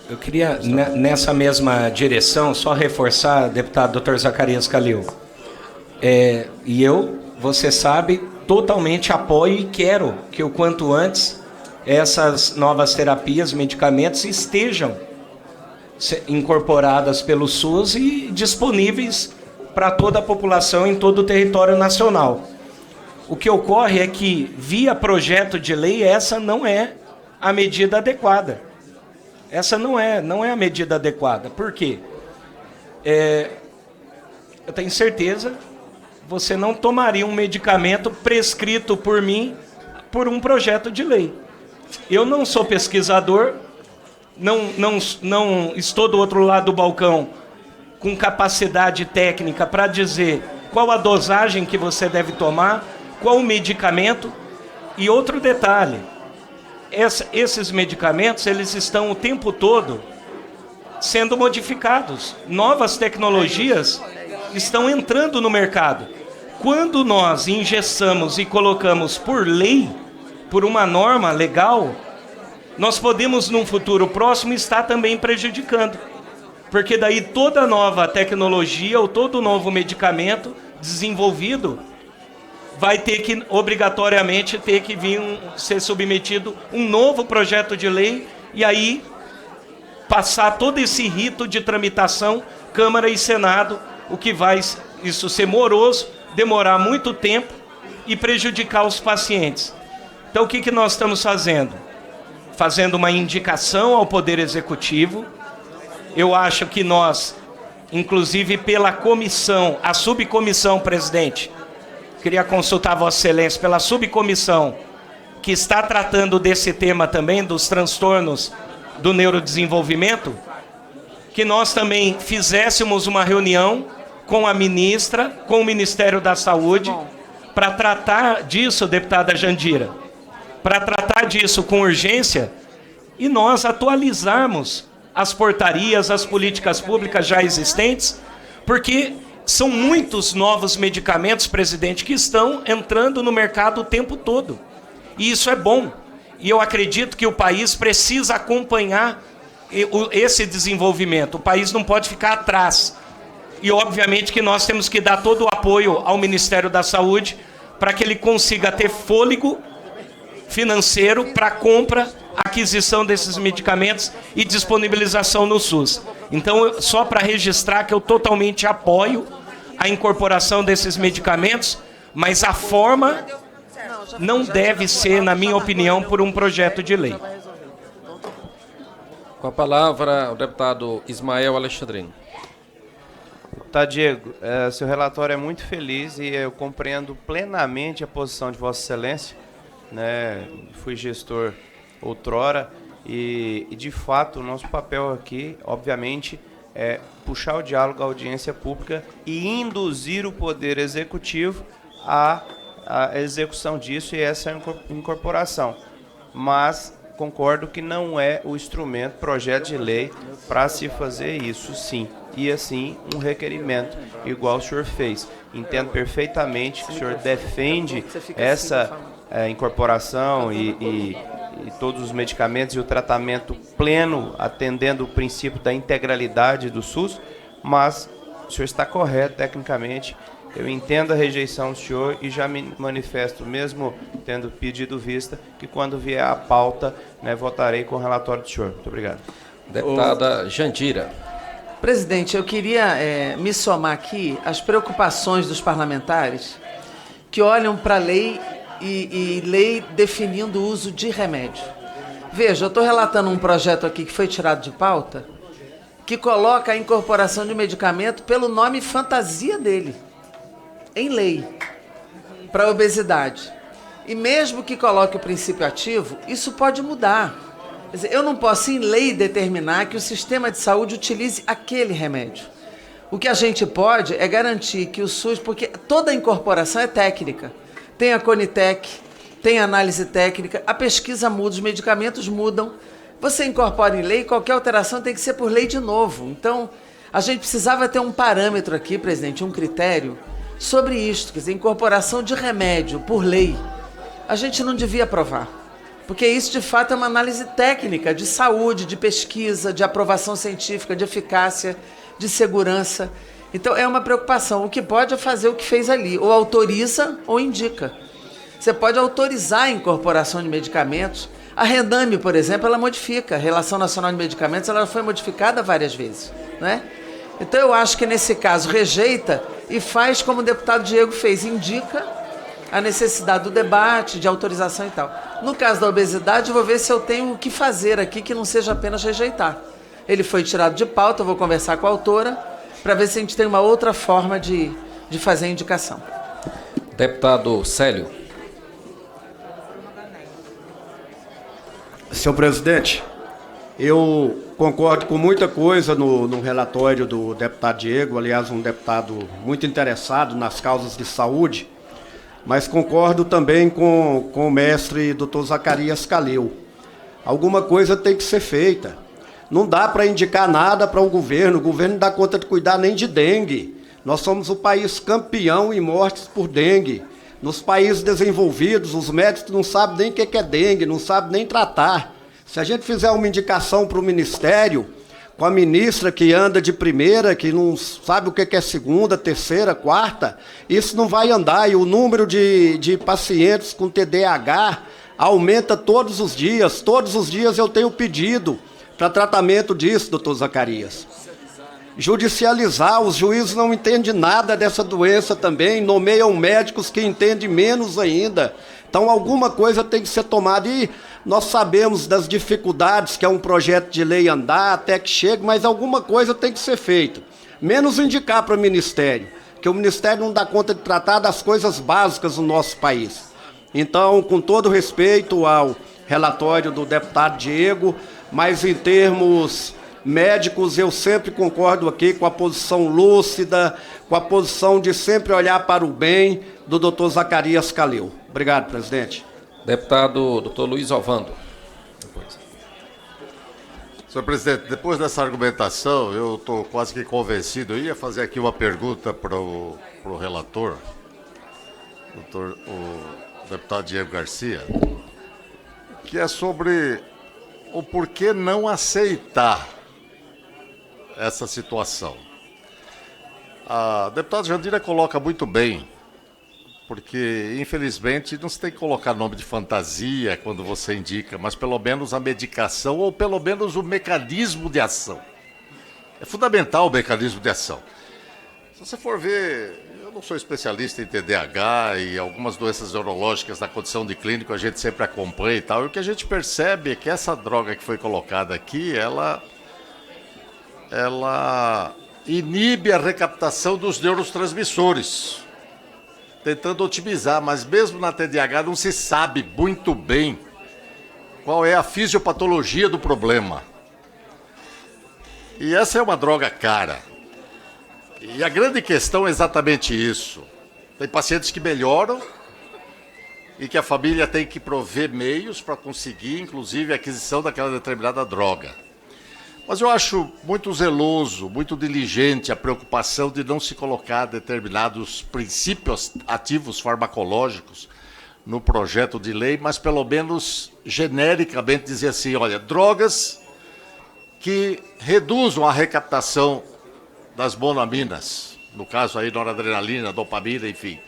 eu queria, nessa mesma direção, só reforçar, deputado Dr. Zacarias Calil. E eu, você sabe, totalmente apoio e quero que o quanto antes essas novas terapias, medicamentos estejam incorporadas pelo SUS e disponíveis para toda a população em todo o território nacional. O que ocorre é que, via projeto de lei, essa não é a medida adequada. Essa não é a medida adequada. Por quê? Eu tenho certeza, você não tomaria um medicamento prescrito por mim por um projeto de lei. Eu não sou pesquisador, não estou do outro lado do balcão com capacidade técnica para dizer qual a dosagem que você deve tomar, qual o medicamento. E outro detalhe, esses medicamentos, eles estão o tempo todo sendo modificados. Novas tecnologias estão entrando no mercado. Quando nós engessamos e colocamos por lei, por uma norma legal, nós podemos, num futuro próximo, estar também prejudicando. Porque daí toda nova tecnologia ou todo novo medicamento desenvolvido vai ter que, obrigatoriamente, ser submetido um novo projeto de lei e aí passar todo esse rito de tramitação, Câmara e Senado, o que vai isso ser moroso, demorar muito tempo e prejudicar os pacientes. Então, o que nós estamos fazendo? Fazendo uma indicação ao Poder Executivo. Eu acho que nós, inclusive pela comissão, a subcomissão, presidente, queria consultar a Vossa Excelência, pela subcomissão que está tratando desse tema também, dos transtornos do neurodesenvolvimento, que nós também fizéssemos uma reunião com a ministra, com o Ministério da Saúde, para tratar disso, deputada Jandira, para tratar disso com urgência e nós atualizarmos as portarias, as políticas públicas já existentes, porque são muitos novos medicamentos, presidente, que estão entrando no mercado o tempo todo. E isso é bom. E eu acredito que o país precisa acompanhar esse desenvolvimento. O país não pode ficar atrás. E, obviamente, que nós temos que dar todo o apoio ao Ministério da Saúde para que ele consiga ter fôlego financeiro para compra, aquisição desses medicamentos e disponibilização no SUS. Então, só para registrar que eu totalmente apoio a incorporação desses medicamentos, mas a forma não deve ser, na minha opinião, por um projeto de lei. Com a palavra, o deputado Ismael Alexandrino. Tá, Diego, seu relatório é muito feliz e eu compreendo plenamente a posição de Vossa Excelência, né? Fui gestor outrora e, de fato, o nosso papel aqui, obviamente, é puxar o diálogo à audiência pública e induzir o Poder Executivo à execução disso e essa incorporação. Mas concordo que não é o instrumento, projeto de lei, para se fazer isso, sim. E, assim, um requerimento, igual o senhor fez. Entendo perfeitamente que o senhor defende essa incorporação e todos os medicamentos e o tratamento pleno, atendendo o princípio da integralidade do SUS, mas o senhor está correto tecnicamente eu entendo a rejeição do senhor e já me manifesto, mesmo tendo pedido vista, que quando vier a pauta, né, votarei com o relatório do senhor. Muito obrigado. Deputada Jandira. Presidente, eu queria me somar aqui às preocupações dos parlamentares que olham para a lei e lei definindo o uso de remédio. Veja, eu estou relatando um projeto aqui que foi tirado de pauta, que coloca a incorporação de medicamento pelo nome fantasia dele, em lei, para obesidade. E mesmo que coloque o princípio ativo, isso pode mudar. Quer dizer, eu não posso, em lei, determinar que o sistema de saúde utilize aquele remédio. O que a gente pode é garantir que o SUS, porque toda incorporação é técnica. Tem a Conitec, tem a análise técnica, a pesquisa muda, os medicamentos mudam. Você incorpora em lei, qualquer alteração tem que ser por lei de novo. Então, a gente precisava ter um parâmetro aqui, presidente, um critério sobre isto, quer dizer, incorporação de remédio por lei. A gente não devia aprovar, porque isso, de fato, é uma análise técnica de saúde, de pesquisa, de aprovação científica, de eficácia, de segurança. Então, é uma preocupação. O que pode é fazer o que fez ali, ou autoriza ou indica. Você pode autorizar a incorporação de medicamentos. A Rename, por exemplo, ela modifica. A Relação Nacional de Medicamentos, ela foi modificada várias vezes, né? Então, eu acho que, nesse caso, rejeita e faz como o deputado Diego fez, indica a necessidade do debate, de autorização e tal. No caso da obesidade, eu vou ver se eu tenho o que fazer aqui que não seja apenas rejeitar. Ele foi tirado de pauta, eu vou conversar com a autora para ver se a gente tem uma outra forma de fazer a indicação. Deputado Célio. Senhor presidente, eu concordo com muita coisa no relatório do deputado Diego, aliás, um deputado muito interessado nas causas de saúde, mas concordo também com o mestre Dr. Zacarias Calil. Alguma coisa tem que ser feita. Não dá para indicar nada para o governo não dá conta de cuidar nem de dengue. Nós somos o país campeão em mortes por dengue. Nos países desenvolvidos, os médicos não sabem nem o que é dengue, não sabem nem tratar. Se a gente fizer uma indicação para o Ministério, com a ministra que anda de primeira, que não sabe o que é segunda, terceira, quarta, isso não vai andar. E o número de pacientes com TDAH aumenta todos os dias. Todos os dias eu tenho pedido para tratamento disso, doutor Zacarias. Judicializar, os juízes não entendem nada dessa doença também, nomeiam médicos que entendem menos ainda. Então, alguma coisa tem que ser tomada. E nós sabemos das dificuldades que é um projeto de lei andar até que chegue, mas alguma coisa tem que ser feita. Menos indicar para o Ministério, que o Ministério não dá conta de tratar das coisas básicas do nosso país. Então, com todo respeito ao relatório do deputado Diego, mas em termos médicos, eu sempre concordo aqui com a posição lúcida, com a posição de sempre olhar para o bem do doutor Zacarias Calil. Obrigado, presidente. Deputado doutor Luiz Ovando. Senhor presidente, depois dessa argumentação, eu estou quase que convencido. Eu ia fazer aqui uma pergunta para o relator, o deputado Diego Garcia, que é sobre o porquê não aceitar essa situação. A deputada Jandira coloca muito bem, porque, infelizmente, não se tem que colocar nome de fantasia quando você indica, mas pelo menos a medicação ou pelo menos o mecanismo de ação. É fundamental o mecanismo de ação. Se você for ver, eu não sou especialista em TDAH e algumas doenças neurológicas na condição de clínico a gente sempre acompanha e tal, e o que a gente percebe é que essa droga que foi colocada aqui, ela inibe a recaptação dos neurotransmissores, tentando otimizar, mas mesmo na TDAH não se sabe muito bem qual é a fisiopatologia do problema. E essa é uma droga cara. E a grande questão é exatamente isso. Tem pacientes que melhoram e que a família tem que prover meios para conseguir, inclusive, a aquisição daquela determinada droga. Mas eu acho muito zeloso, muito diligente a preocupação de não se colocar determinados princípios ativos farmacológicos no projeto de lei, mas pelo menos genericamente dizer assim, olha, drogas que reduzam a recaptação das monoaminas, no caso aí noradrenalina, dopamina, enfim.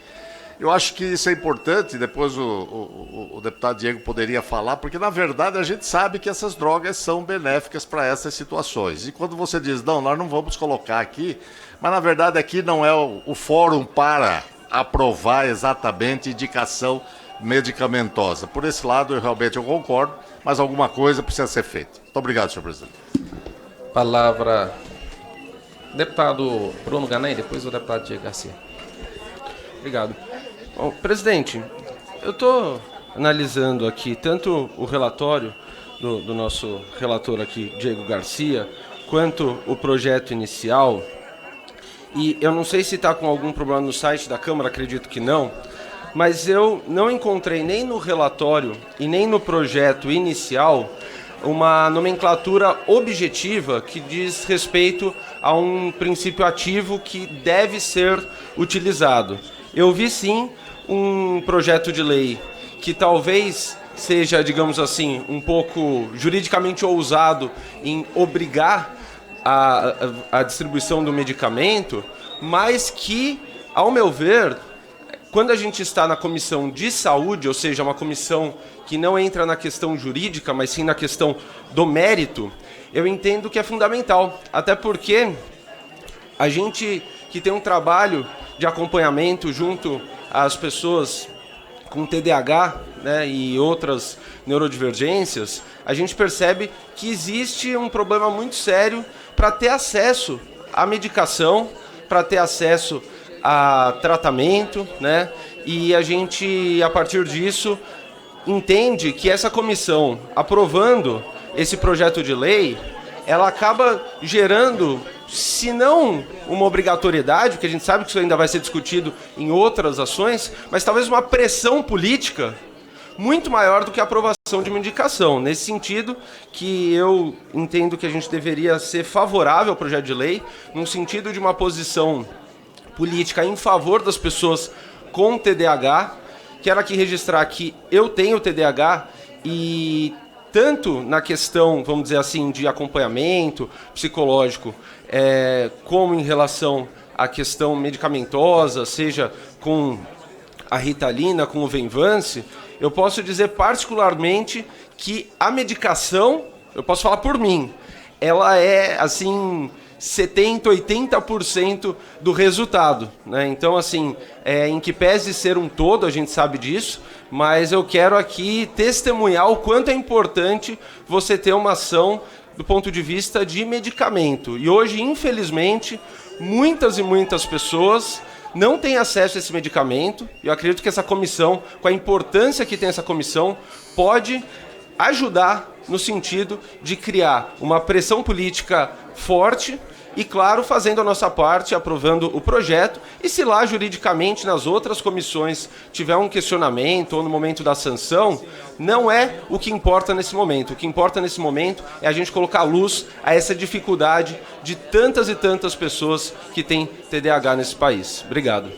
Eu acho que isso é importante, depois o deputado Diego poderia falar, porque na verdade a gente sabe que essas drogas são benéficas para essas situações. E quando você diz, não, nós não vamos colocar aqui, mas na verdade aqui não é o fórum para aprovar exatamente indicação medicamentosa. Por esse lado, realmente eu concordo, mas alguma coisa precisa ser feita. Muito obrigado, senhor presidente. Palavra, deputado Bruno Ganém, depois o deputado Diego Garcia. Obrigado. Bom, presidente, eu estou analisando aqui tanto o relatório do nosso relator aqui, Diego Garcia, quanto o projeto inicial, e eu não sei se está com algum problema no site da Câmara, acredito que não, mas eu não encontrei nem no relatório e nem no projeto inicial uma nomenclatura objetiva que diz respeito a um princípio ativo que deve ser utilizado. Eu vi sim um projeto de lei que talvez seja, digamos assim, um pouco juridicamente ousado em obrigar a distribuição do medicamento, mas que, ao meu ver, quando a gente está na comissão de saúde, ou seja, uma comissão que não entra na questão jurídica, mas sim na questão do mérito, eu entendo que é fundamental, até porque a gente que tem um trabalho de acompanhamento junto às pessoas com TDAH, né, e outras neurodivergências, a gente percebe que existe um problema muito sério para ter acesso à medicação, para ter acesso a tratamento, né, e a gente, a partir disso, entende que essa comissão, aprovando esse projeto de lei, ela acaba gerando, se não uma obrigatoriedade, porque a gente sabe que isso ainda vai ser discutido em outras ações, mas talvez uma pressão política muito maior do que a aprovação de uma indicação. Nesse sentido, que eu entendo que a gente deveria ser favorável ao projeto de lei, no sentido de uma posição política em favor das pessoas com TDAH. Quero aqui registrar que eu tenho TDAH e tanto na questão, vamos dizer assim, de acompanhamento psicológico, como em relação à questão medicamentosa, seja com a Ritalina, com o Venvance, eu posso dizer particularmente que a medicação, eu posso falar por mim, ela é, assim, 70%, 80% do resultado, né? Então, assim, em que pese ser um todo, a gente sabe disso, mas eu quero aqui testemunhar o quanto é importante você ter uma ação do ponto de vista de medicamento. E hoje, infelizmente, muitas e muitas pessoas não têm acesso a esse medicamento. Eu acredito que essa comissão, com a importância que tem essa comissão, pode ajudar no sentido de criar uma pressão política forte e, claro, fazendo a nossa parte, aprovando o projeto, e se lá juridicamente nas outras comissões tiver um questionamento ou no momento da sanção, não é o que importa nesse momento. O que importa nesse momento é a gente colocar luz a essa dificuldade de tantas e tantas pessoas que têm TDAH nesse país. Obrigado.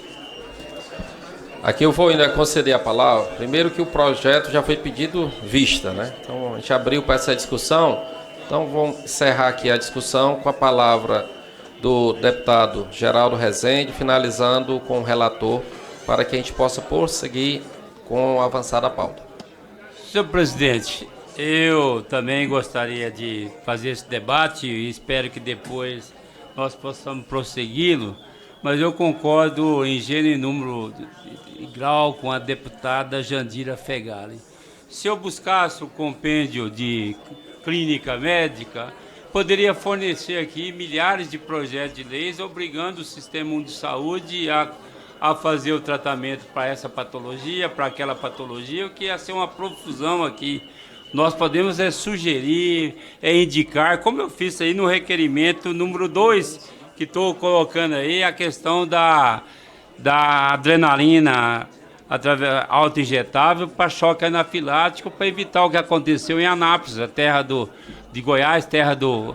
Aqui eu vou ainda conceder a palavra. Primeiro que o projeto já foi pedido vista, né? Então a gente abriu para essa discussão. Então vamos encerrar aqui a discussão com a palavra do deputado Geraldo Rezende, finalizando com o relator, para que a gente possa prosseguir com o avançar da pauta. Senhor presidente, eu também gostaria de fazer esse debate e espero que depois nós possamos prossegui-lo, mas eu concordo em gênero e número e grau com a deputada Jandira Fegali. Se eu buscasse o compêndio de clínica médica, poderia fornecer aqui milhares de projetos de leis obrigando o Sistema Único de Saúde a fazer o tratamento para essa patologia, para aquela patologia, o que ia ser uma profusão aqui. Nós podemos sugerir, indicar, como eu fiz aí no requerimento número 2, que estou colocando aí, a questão da adrenalina autoinjetável para choque anafilático, para evitar o que aconteceu em Anápolis, a terra de Goiás, terra do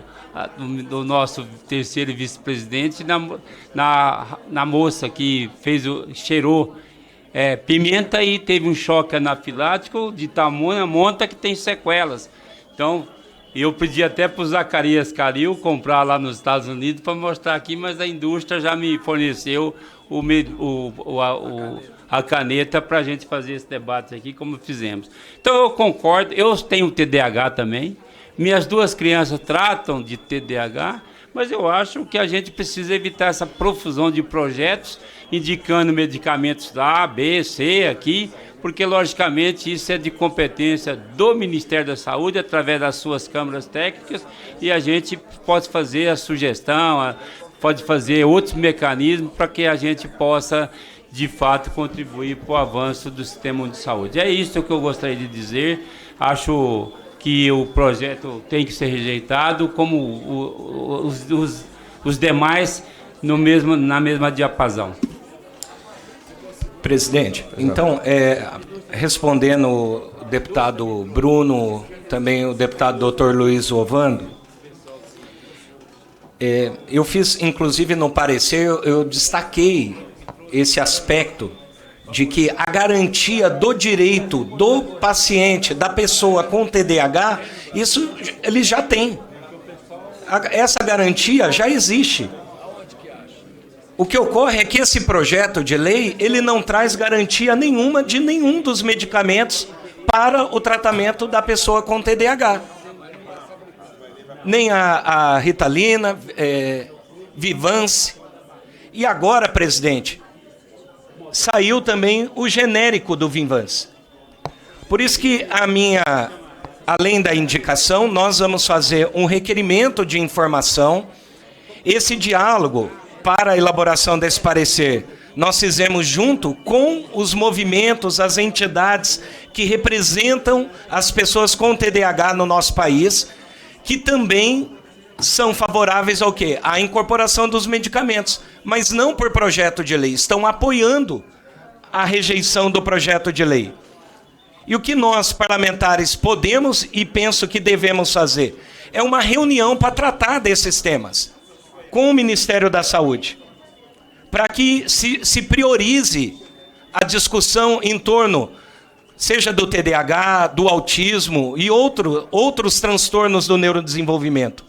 nosso terceiro vice-presidente, na moça que cheirou pimenta e teve um choque anafilático de tamanha monta que tem sequelas. Então, Eu pedi até para o Zacarias Caril comprar lá nos Estados Unidos para mostrar aqui, mas a indústria já me forneceu a caneta para a gente fazer esse debate aqui, como fizemos. Então, eu concordo, eu tenho TDAH também, minhas 2 crianças tratam de TDAH, mas eu acho que a gente precisa evitar essa profusão de projetos indicando medicamentos A, B, C aqui, porque, logicamente, isso é de competência do Ministério da Saúde, através das suas câmaras técnicas, e a gente pode fazer a sugestão, pode fazer outros mecanismos para que a gente possa, de fato, contribuir para o avanço do sistema de saúde. É isso que eu gostaria de dizer. Acho que o projeto tem que ser rejeitado, como os demais, na mesma diapasão. Presidente, então, respondendo o deputado Bruno, também o deputado Dr. Luiz Ovando, eu fiz, inclusive no parecer, eu destaquei esse aspecto de que a garantia do direito do paciente, da pessoa com TDAH, isso ele já tem. Essa garantia já existe. O que ocorre é que esse projeto de lei, ele não traz garantia nenhuma de nenhum dos medicamentos para o tratamento da pessoa com TDAH. Nem a Ritalina, Vivance. E agora, presidente, saiu também o genérico do Vivance. Por isso que além da indicação, nós vamos fazer um requerimento de informação. Esse diálogo para a elaboração desse parecer, nós fizemos junto com os movimentos, as entidades que representam as pessoas com TDAH no nosso país, que também são favoráveis ao quê? À incorporação dos medicamentos, mas não por projeto de lei, estão apoiando a rejeição do projeto de lei. E o que nós, parlamentares, podemos e penso que devemos fazer é uma reunião para tratar desses temas com o Ministério da Saúde, para que se priorize a discussão em torno, seja do TDAH, do autismo e outros transtornos do neurodesenvolvimento,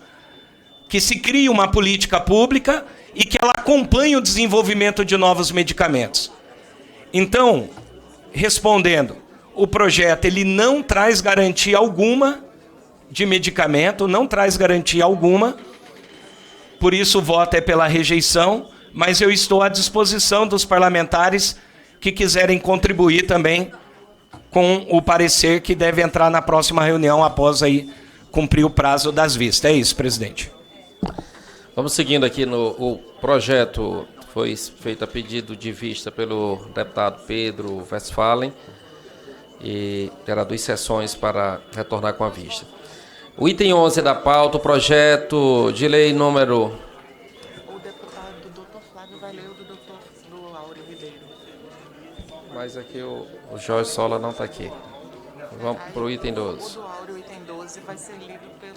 que se crie uma política pública e que ela acompanhe o desenvolvimento de novos medicamentos. Então, respondendo, o projeto ele não traz garantia alguma de medicamento, não traz garantia alguma, por isso o voto é pela rejeição, mas eu estou à disposição dos parlamentares que quiserem contribuir também com o parecer que deve entrar na próxima reunião após aí cumprir o prazo das vistas. É isso, presidente. Vamos seguindo aqui o projeto. Foi feito a pedido de vista pelo deputado Pedro Westphalen e terá 2 sessões para retornar com a vista. O item 11 da pauta, o projeto de lei número... O deputado Dr. Flávio vai ler o do Áureo Ribeiro. Mas aqui o Jorge Sola não está aqui. Vamos para o item 12. O do Áureo, item 12, vai ser lido pelo...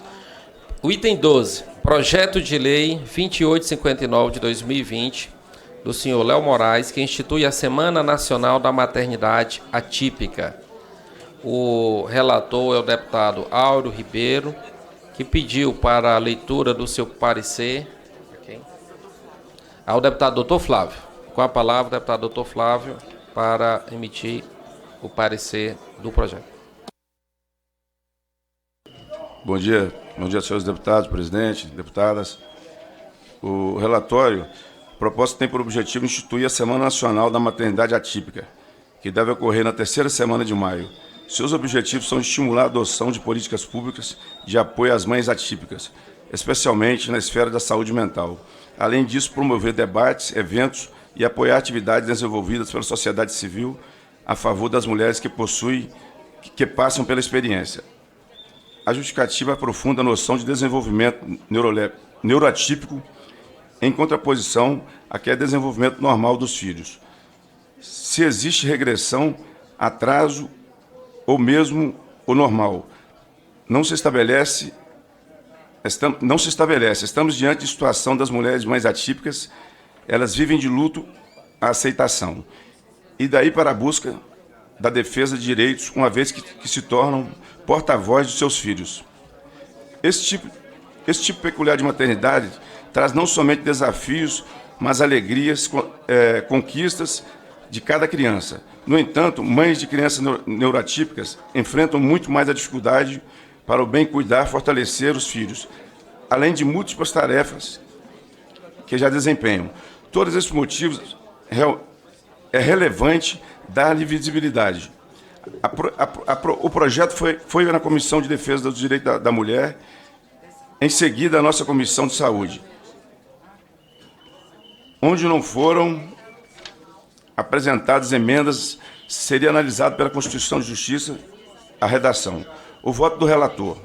O item 12, projeto de lei 2859 de 2020, do senhor Léo Moraes, que institui a Semana Nacional da Maternidade Atípica. O relator é o deputado Áureo Ribeiro, que pediu para a leitura do seu parecer. Ao deputado Dr. Flávio. Com a palavra, o deputado Dr. Flávio, para emitir o parecer do projeto. Bom dia, senhores deputados, presidente, deputadas. O relatório, a proposta tem por objetivo instituir a Semana Nacional da Maternidade Atípica, que deve ocorrer na 3ª semana de maio. Seus objetivos são estimular a adoção de políticas públicas de apoio às mães atípicas, especialmente na esfera da saúde mental. Além disso, promover debates, eventos e apoiar atividades desenvolvidas pela sociedade civil a favor das mulheres que passam pela experiência. A justificativa aprofunda a noção de desenvolvimento neuroatípico em contraposição a que é desenvolvimento normal dos filhos. Se existe regressão, atraso ou mesmo o normal, não se estabelece. Estamos diante de situação das mulheres mães atípicas, elas vivem de luto à aceitação. E daí para a busca da defesa de direitos, uma vez que se tornam porta-voz dos seus filhos. Esse tipo peculiar de maternidade traz não somente desafios, mas alegrias, conquistas de cada criança. No entanto, mães de crianças neuroatípicas enfrentam muito mais a dificuldade para o bem cuidar, fortalecer os filhos, além de múltiplas tarefas que já desempenham. Todos esses motivos é relevante dar-lhe visibilidade. O projeto foi na Comissão de Defesa dos Direitos da Mulher, em seguida a nossa Comissão de Saúde, onde não foram apresentadas emendas, seria analisado pela Constituição de Justiça a redação. O voto do relator.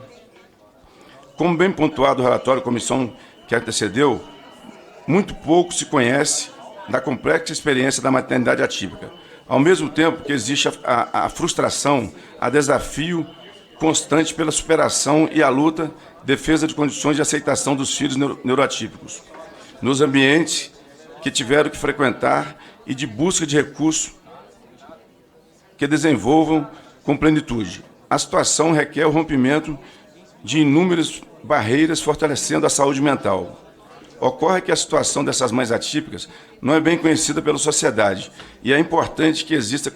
Como bem pontuado o relatório da comissão que antecedeu, muito pouco se conhece da complexa experiência da maternidade atípica. Ao mesmo tempo que existe a frustração, a desafio constante pela superação e a luta, defesa de condições de aceitação dos filhos neuroatípicos, nos ambientes que tiveram que frequentar e de busca de recursos que desenvolvam com plenitude. A situação requer o rompimento de inúmeras barreiras, fortalecendo a saúde mental. Ocorre que a situação dessas mães atípicas não é bem conhecida pela sociedade e é importante que exista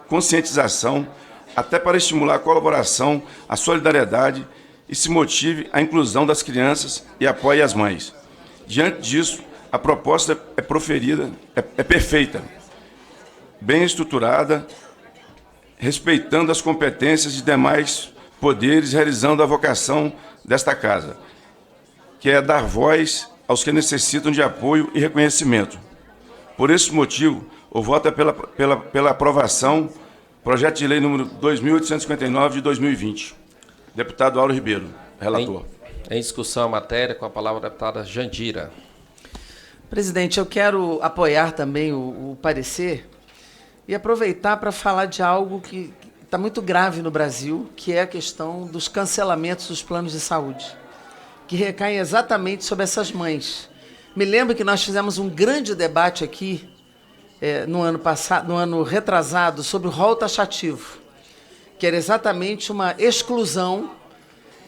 conscientização até para estimular a colaboração, a solidariedade e se motive a inclusão das crianças e apoie as mães. Diante disso, a proposta é perfeita, bem estruturada, respeitando as competências de demais poderes, realizando a vocação desta casa, que é dar voz aos que necessitam de apoio e reconhecimento. Por esse motivo, o voto é pela aprovação, projeto de lei número 2.859 de 2020. Deputado Auro Ribeiro, relator. Em discussão a matéria, com a palavra a deputada Jandira. Presidente, eu quero apoiar também o parecer e aproveitar para falar de algo que está muito grave no Brasil, que é a questão dos cancelamentos dos planos de saúde, que recaem exatamente sobre essas mães. Me lembro que nós fizemos um grande debate aqui, no ano retrasado, sobre o rol taxativo, que era exatamente uma exclusão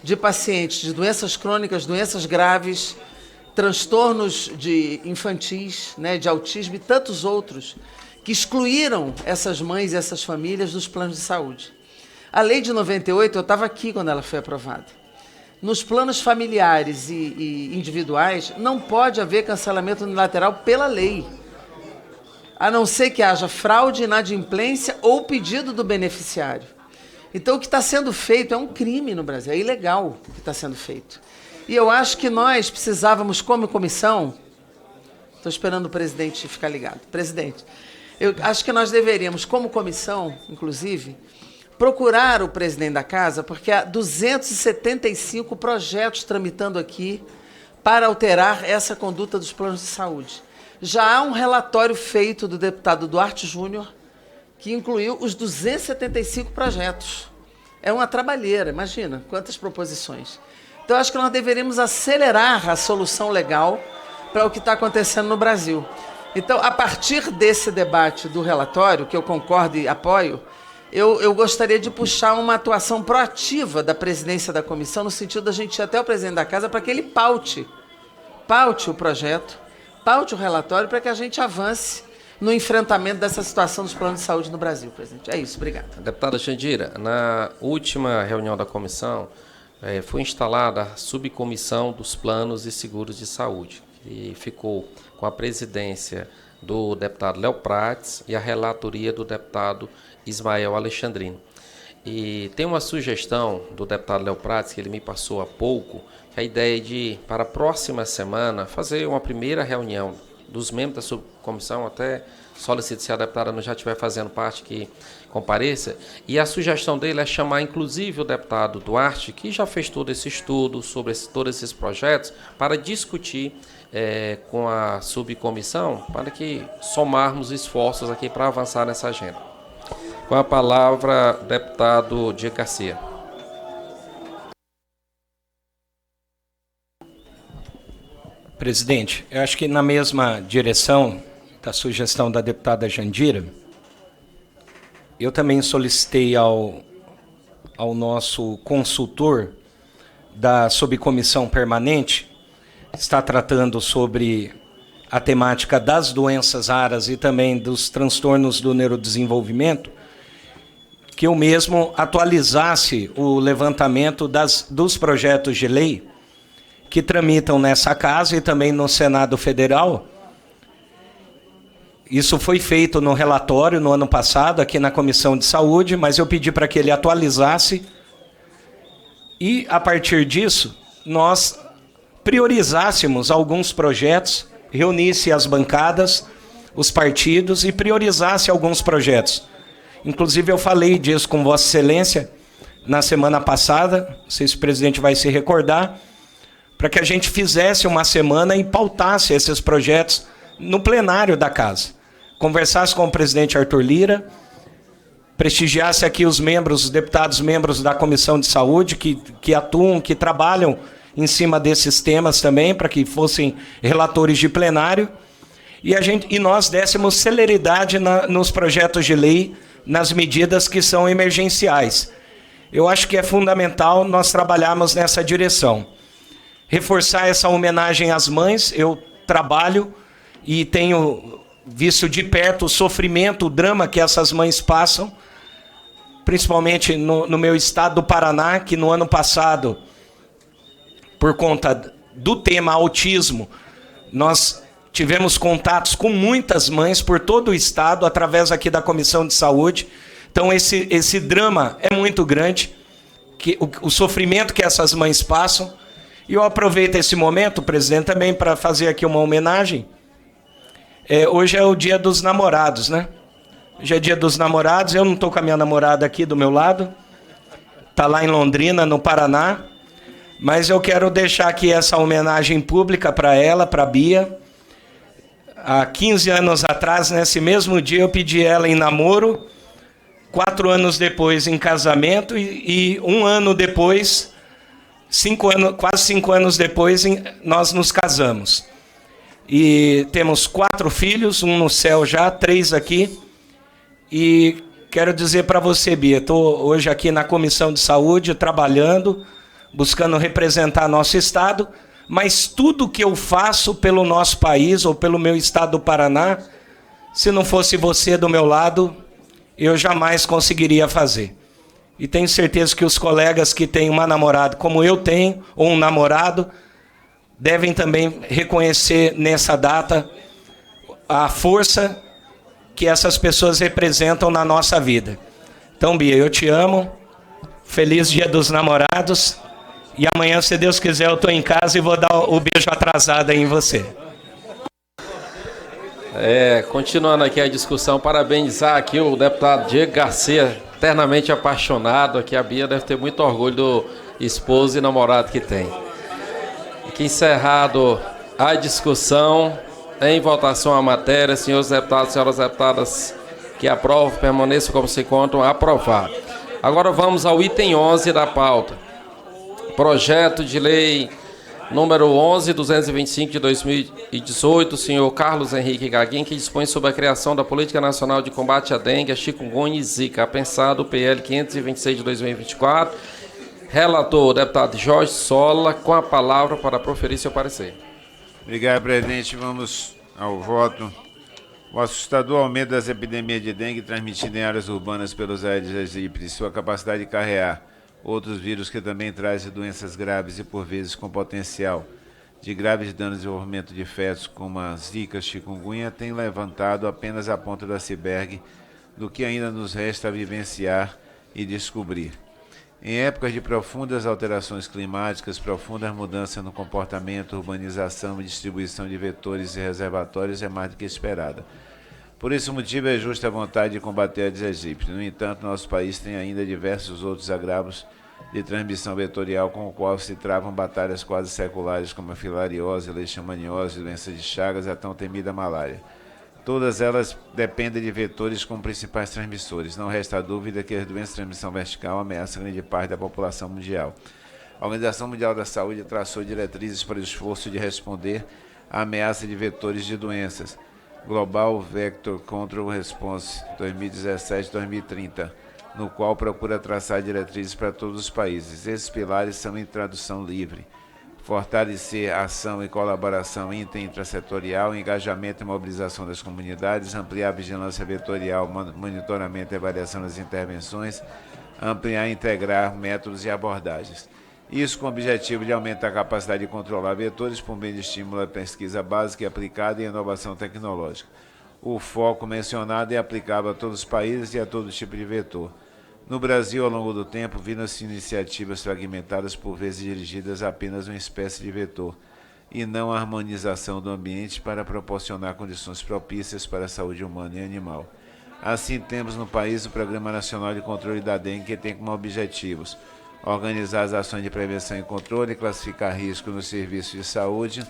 de pacientes de doenças crônicas, doenças graves, transtornos infantis, né, de autismo e tantos outros, que excluíram essas mães e essas famílias dos planos de saúde. A lei de 98, eu estava aqui quando ela foi aprovada. Nos planos familiares e individuais, não pode haver cancelamento unilateral pela lei, a não ser que haja fraude, inadimplência ou pedido do beneficiário. Então, o que está sendo feito é um crime no Brasil, é ilegal o que está sendo feito. E eu acho que nós precisávamos, como comissão, estou esperando o presidente ficar ligado. Presidente, eu acho que nós deveríamos, como comissão, inclusive, procurar o presidente da casa, porque há 275 projetos tramitando aqui para alterar essa conduta dos planos de saúde. Já há um relatório feito do deputado Duarte Júnior, que incluiu os 275 projetos. É uma trabalheira, imagina quantas proposições. Então, acho que nós deveríamos acelerar a solução legal para o que está acontecendo no Brasil. Então, a partir desse debate do relatório, que eu concordo e apoio, eu gostaria de puxar uma atuação proativa da presidência da comissão, no sentido da gente ir até o presidente da casa para que ele paute o projeto, paute o relatório, para que a gente avance no enfrentamento dessa situação dos planos de saúde no Brasil, presidente. É isso, obrigado. Deputada Jandira, na última reunião da comissão, foi instalada a subcomissão dos planos e seguros de saúde, que ficou com a presidência do deputado Léo Prates e a relatoria do deputado Ismael Alexandrino. E tem uma sugestão do deputado Léo Prates, que ele me passou há pouco, que a ideia é de, para a próxima semana, fazer uma primeira reunião dos membros da subcomissão, até solicito se a deputada não já estiver fazendo parte, que compareça, e a sugestão dele é chamar inclusive o deputado Duarte, que já fez todo esse estudo sobre todos esses projetos, para discutir com a subcomissão, para que somarmos esforços aqui para avançar nessa agenda. Com a palavra, deputado Diego Garcia. Presidente, eu acho que na mesma direção da sugestão da deputada Jandira, eu também solicitei ao nosso consultor da subcomissão permanente, está tratando sobre a temática das doenças raras e também dos transtornos do neurodesenvolvimento, que eu mesmo atualizasse o levantamento dos projetos de lei que tramitam nessa casa e também no Senado Federal. Isso foi feito no relatório no ano passado, aqui na Comissão de Saúde, mas eu pedi para que ele atualizasse e, a partir disso, nós priorizássemos alguns projetos, reunisse as bancadas, os partidos e priorizasse alguns projetos. Inclusive, eu falei disso com Vossa Excelência na semana passada, não sei se o presidente vai se recordar, para que a gente fizesse uma semana e pautasse esses projetos no plenário da casa. Conversasse com o presidente Arthur Lira, prestigiasse aqui os membros, os deputados membros da Comissão de Saúde, que atuam, que trabalham em cima desses temas também, para que fossem relatores de plenário, e nós dessemos celeridade nos projetos de lei, nas medidas que são emergenciais. Eu acho que é fundamental nós trabalharmos nessa direção. Reforçar essa homenagem às mães, eu trabalho e tenho visto de perto o sofrimento, o drama que essas mães passam, principalmente no meu estado do Paraná, que no ano passado, por conta do tema autismo, nós tivemos contatos com muitas mães por todo o estado, através aqui da Comissão de Saúde. Então, esse drama é muito grande, o sofrimento que essas mães passam. E eu aproveito esse momento, presidente, também para fazer aqui uma homenagem. Hoje é o Dia dos Namorados, né? Hoje é Dia dos Namorados. Eu não estou com a minha namorada aqui do meu lado. Está lá em Londrina, no Paraná. Mas eu quero deixar aqui essa homenagem pública para ela, para a Bia. Há 15 anos atrás, nesse mesmo dia, eu pedi ela em namoro. 4 anos depois, em casamento. E 1 ano depois, quase 5 anos depois, nós nos casamos. E temos 4 filhos, 1 no céu já, 3 aqui. E quero dizer para você, Bia, estou hoje aqui na Comissão de Saúde, trabalhando, buscando representar nosso estado, mas tudo que eu faço pelo nosso país ou pelo meu estado do Paraná, se não fosse você do meu lado, eu jamais conseguiria fazer. E tenho certeza que os colegas que têm uma namorada como eu tenho, ou um namorado, devem também reconhecer nessa data a força que essas pessoas representam na nossa vida. Então, Bia, eu te amo. Feliz Dia dos Namorados. E amanhã, se Deus quiser, eu estou em casa e vou dar o beijo atrasado aí em você. Continuando aqui a discussão, parabenizar aqui o deputado Diego Garcia, eternamente apaixonado. Aqui a Bia deve ter muito orgulho do esposo e namorado que tem. Aqui encerrado a discussão, em votação a matéria, senhores deputados, senhoras deputadas que aprovam, permaneçam como se encontram, aprovado. Agora vamos ao item 11 da pauta. Projeto de lei número 11.225 de 2018, senhor Carlos Henrique Gaguin, que dispõe sobre a criação da Política Nacional de Combate à Dengue, a chikungunya e zika, apensado PL 526 de 2024. Relator, o deputado Jorge Sola, com a palavra para proferir seu parecer. Obrigado, presidente. Vamos ao voto. O assustador aumento das epidemias de dengue transmitidas em áreas urbanas pelos Aedes aegypti e sua capacidade de carrear outros vírus que também trazem doenças graves e, por vezes, com potencial de graves danos ao desenvolvimento de fetos, como a zika, chikungunya, tem levantado apenas a ponta do iceberg do que ainda nos resta vivenciar e descobrir. Em épocas de profundas alterações climáticas, profundas mudanças no comportamento, urbanização e distribuição de vetores e reservatórios é mais do que esperada. Por esse motivo, é justa a vontade de combater a Aedes aegypti. No entanto, nosso país tem ainda diversos outros agravos de transmissão vetorial com o qual se travam batalhas quase seculares, como a filariose, leishmaniose, doença de Chagas e a tão temida malária. Todas elas dependem de vetores como principais transmissores. Não resta dúvida que as doenças de transmissão vertical ameaçam grande parte da população mundial. A Organização Mundial da Saúde traçou diretrizes para o esforço de responder à ameaça de vetores de doenças. Global Vector Control Response 2017-2030, no qual procura traçar diretrizes para todos os países. Esses pilares são em tradução livre: fortalecer a ação e colaboração intrasetorial, engajamento e mobilização das comunidades, ampliar a vigilância vetorial, monitoramento e avaliação das intervenções, ampliar e integrar métodos e abordagens. Isso com o objetivo de aumentar a capacidade de controlar vetores por meio de estímulo à pesquisa básica e aplicada e inovação tecnológica. O foco mencionado é aplicável a todos os países e a todo tipo de vetor. No Brasil, ao longo do tempo, viram-se iniciativas fragmentadas por vezes dirigidas a apenas uma espécie de vetor, e não a harmonização do ambiente para proporcionar condições propícias para a saúde humana e animal. Assim, temos no país o Programa Nacional de Controle da Dengue, que tem como objetivos organizar as ações de prevenção e controle, classificar risco nos serviços de saúde,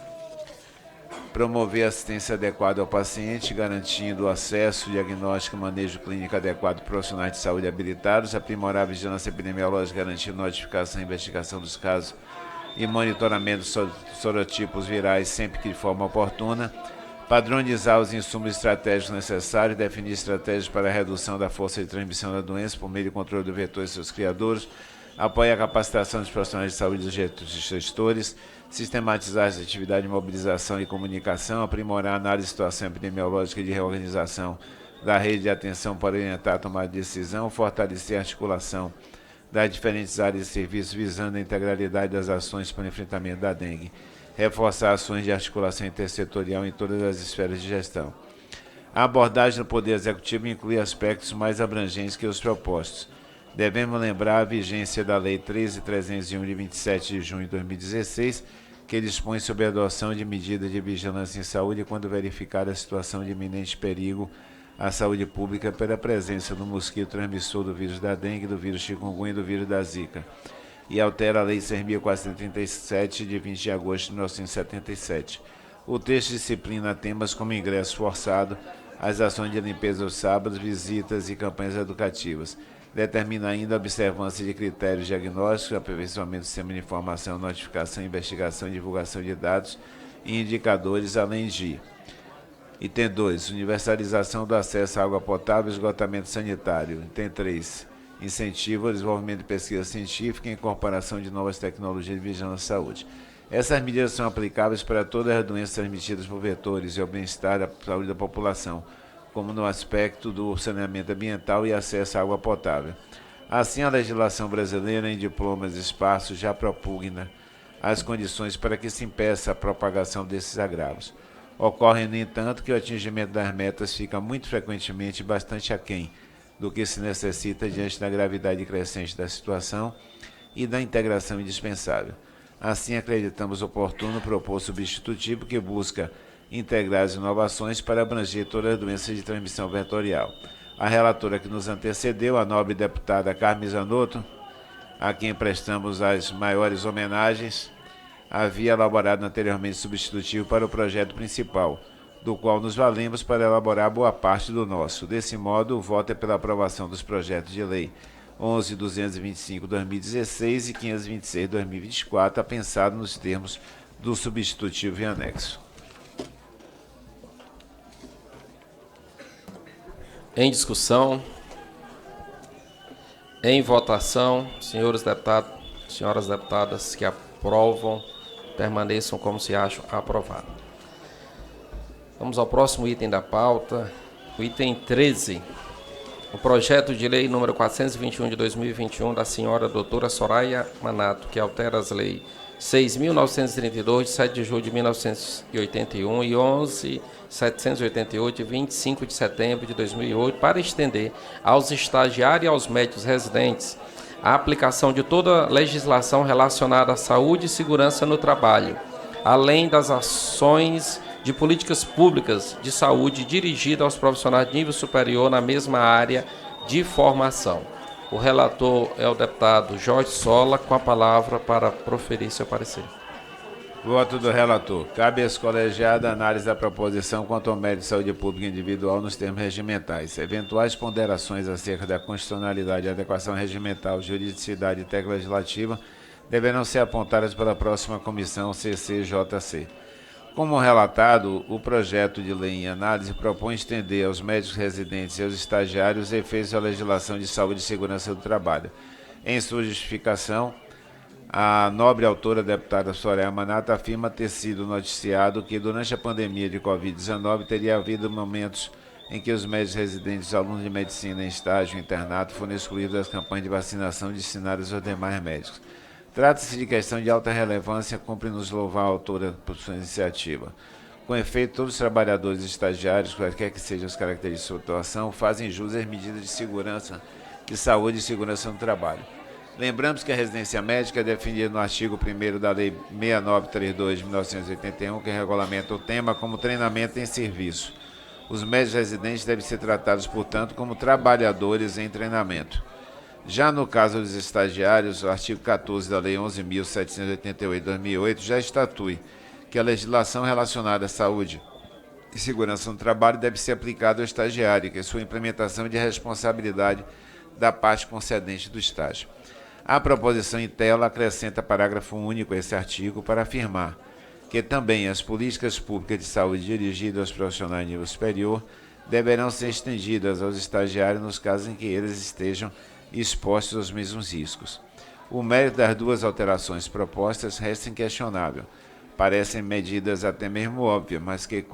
promover assistência adequada ao paciente, garantindo o acesso, diagnóstico e manejo clínico adequado por profissionais de saúde habilitados, aprimorar a vigilância epidemiológica, garantindo notificação e investigação dos casos e monitoramento dos sorotipos virais sempre que de forma oportuna, padronizar os insumos estratégicos necessários, definir estratégias para a redução da força de transmissão da doença por meio de controle do vetor e seus criadores, apoia a capacitação dos profissionais de saúde e dos gestores, sistematizar as atividades de mobilização e comunicação, aprimorar a análise de situação epidemiológica e de reorganização da rede de atenção para orientar a tomada de decisão, fortalecer a articulação das diferentes áreas de serviço visando a integralidade das ações para o enfrentamento da dengue, reforçar ações de articulação intersetorial em todas as esferas de gestão. A abordagem do Poder Executivo inclui aspectos mais abrangentes que os propostos. Devemos lembrar a vigência da Lei 13.301, de 27 de junho de 2016, que dispõe sobre a adoção de medidas de vigilância em saúde quando verificada a situação de iminente perigo à saúde pública pela presença do mosquito transmissor do vírus da dengue, do vírus chikungunya e do vírus da zika, e altera a Lei 6.437, de 20 de agosto de 1977. O texto disciplina temas como ingresso forçado, as ações de limpeza aos sábados, visitas e campanhas educativas. Determina ainda a observância de critérios diagnósticos, aperfeiçoamento do sistema de informação, notificação, investigação e divulgação de dados e indicadores, além de... Item 2. Universalização do acesso à água potável e esgotamento sanitário. Item 3. Incentivo ao desenvolvimento de pesquisa científica e incorporação de novas tecnologias de vigilância à saúde. Essas medidas são aplicáveis para todas as doenças transmitidas por vetores e ao bem-estar da saúde da população, como no aspecto do saneamento ambiental e acesso à água potável. Assim, a legislação brasileira em diplomas e espaços já propugna as condições para que se impeça a propagação desses agravos. Ocorre, no entanto, que o atingimento das metas fica muito frequentemente bastante aquém do que se necessita diante da gravidade crescente da situação e da integração indispensável. Assim, acreditamos oportuno propor substitutivo que busca integrar as inovações para abranger todas as doenças de transmissão vetorial. A relatora que nos antecedeu, a nobre deputada Carmen Zanotto, a quem prestamos as maiores homenagens, havia elaborado anteriormente substitutivo para o projeto principal, do qual nos valemos para elaborar boa parte do nosso. Desse modo, o voto é pela aprovação dos projetos de lei 11.225/2016 e 526/2024, apensado nos termos do substitutivo em anexo. Em discussão, em votação, senhores deputados, senhoras deputadas que aprovam, permaneçam como se acham aprovados. Vamos ao próximo item da pauta, o item 13, o projeto de lei número 421 de 2021 da senhora doutora Soraya Manato, que altera as leis 6.932, de 7 de julho de 1981 e 11.788, de 25 de setembro de 2008, para estender aos estagiários e aos médicos residentes a aplicação de toda a legislação relacionada à saúde e segurança no trabalho, além das ações de políticas públicas de saúde dirigidas aos profissionais de nível superior na mesma área de formação. O relator é o deputado Jorge Sola, com a palavra para proferir seu parecer. Voto do relator. Cabe às colegiadas a análise da proposição quanto ao mérito de saúde pública individual nos termos regimentais. Eventuais ponderações acerca da constitucionalidade, adequação regimental, juridicidade e técnica legislativa deverão ser apontadas pela próxima comissão CCJC. Como relatado, o projeto de lei em análise propõe estender aos médicos residentes e aos estagiários os efeitos da legislação de saúde e segurança do trabalho. Em sua justificação, a nobre autora, deputada Soraya Manata, afirma ter sido noticiado que, durante a pandemia de Covid-19, teria havido momentos em que os médicos residentes e alunos de medicina em estágio e internato foram excluídos das campanhas de vacinação destinadas aos demais médicos. Trata-se de questão de alta relevância, cumpre-nos louvar a autora por sua iniciativa. Com efeito, todos os trabalhadores e estagiários, quaisquer que sejam as características de sua atuação, fazem jus às medidas de segurança, de saúde e segurança no trabalho. Lembramos que a residência médica é definida no artigo 1º da Lei 6932 de 1981, que regulamenta o tema como treinamento em serviço. Os médicos residentes devem ser tratados, portanto, como trabalhadores em treinamento. Já no caso dos estagiários, o artigo 14 da Lei 11.788 de 2008 já estatui que a legislação relacionada à saúde e segurança no trabalho deve ser aplicada ao estagiário, que sua implementação é de responsabilidade da parte concedente do estágio. A proposição em tela acrescenta parágrafo único a esse artigo para afirmar que também as políticas públicas de saúde dirigidas aos profissionais de nível superior deverão ser estendidas aos estagiários nos casos em que eles estejam expostos aos mesmos riscos. O mérito das duas alterações propostas resta inquestionável. Parecem medidas até mesmo óbvias, mas que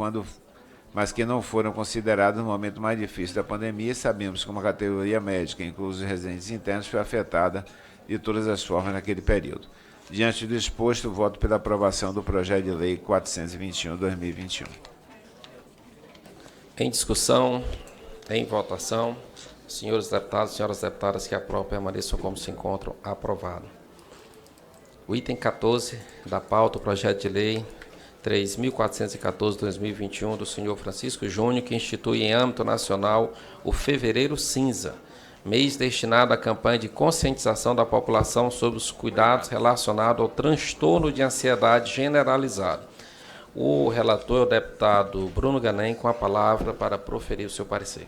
não foram consideradas no momento mais difícil da pandemia. Sabemos como a categoria médica, inclusive os residentes internos, foi afetada de todas as formas naquele período. Diante do exposto, voto pela aprovação do projeto de lei 421/2021. Em discussão, em votação, senhores deputados e senhoras deputadas que aprovam permaneçam como se encontram. Aprovado. O item 14 da pauta, o projeto de lei 3.414/2021 do senhor Francisco Júnior, que institui em âmbito nacional o Fevereiro Cinza, mês destinado à campanha de conscientização da população sobre os cuidados relacionados ao transtorno de ansiedade generalizado. O relator é o deputado Bruno Ganem, com a palavra para proferir o seu parecer.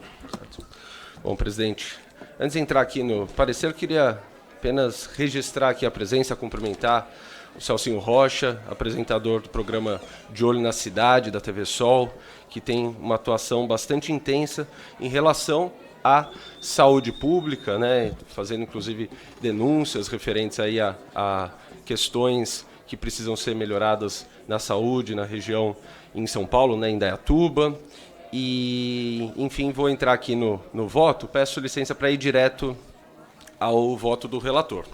Bom, presidente, antes de entrar aqui no parecer, eu queria apenas registrar aqui a presença, cumprimentar o Celcinho Rocha, apresentador do programa De Olho na Cidade, da TV Sol, que tem uma atuação bastante intensa em relação à saúde pública, né, fazendo inclusive denúncias referentes aí a questões que precisam ser melhoradas na saúde, na região em São Paulo, né, em Indaiatuba. E, enfim, vou entrar aqui no voto. Peço licença para ir direto ao voto do relator.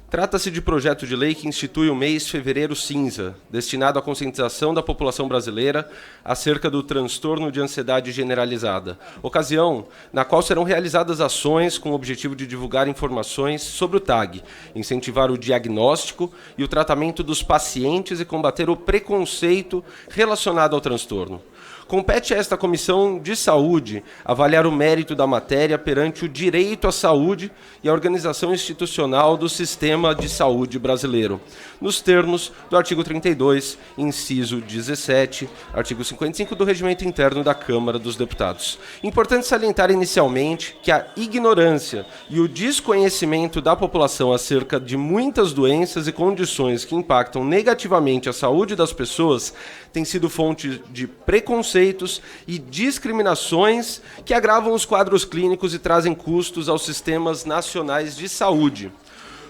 Trata-se de projeto de lei que institui o mês Fevereiro Cinza, destinado à conscientização da população brasileira acerca do transtorno de ansiedade generalizada, ocasião na qual serão realizadas ações com o objetivo de divulgar informações sobre o TAG, incentivar o diagnóstico e o tratamento dos pacientes e combater o preconceito relacionado ao transtorno. Compete a esta Comissão de Saúde avaliar o mérito da matéria perante o direito à saúde e a organização institucional do sistema de saúde brasileiro, nos termos do artigo 32, inciso 17, artigo 55 do Regimento Interno da Câmara dos Deputados. Importante salientar inicialmente que a ignorância e o desconhecimento da população acerca de muitas doenças e condições que impactam negativamente a saúde das pessoas tem sido fonte de preconceitos e discriminações que agravam os quadros clínicos e trazem custos aos sistemas nacionais de saúde.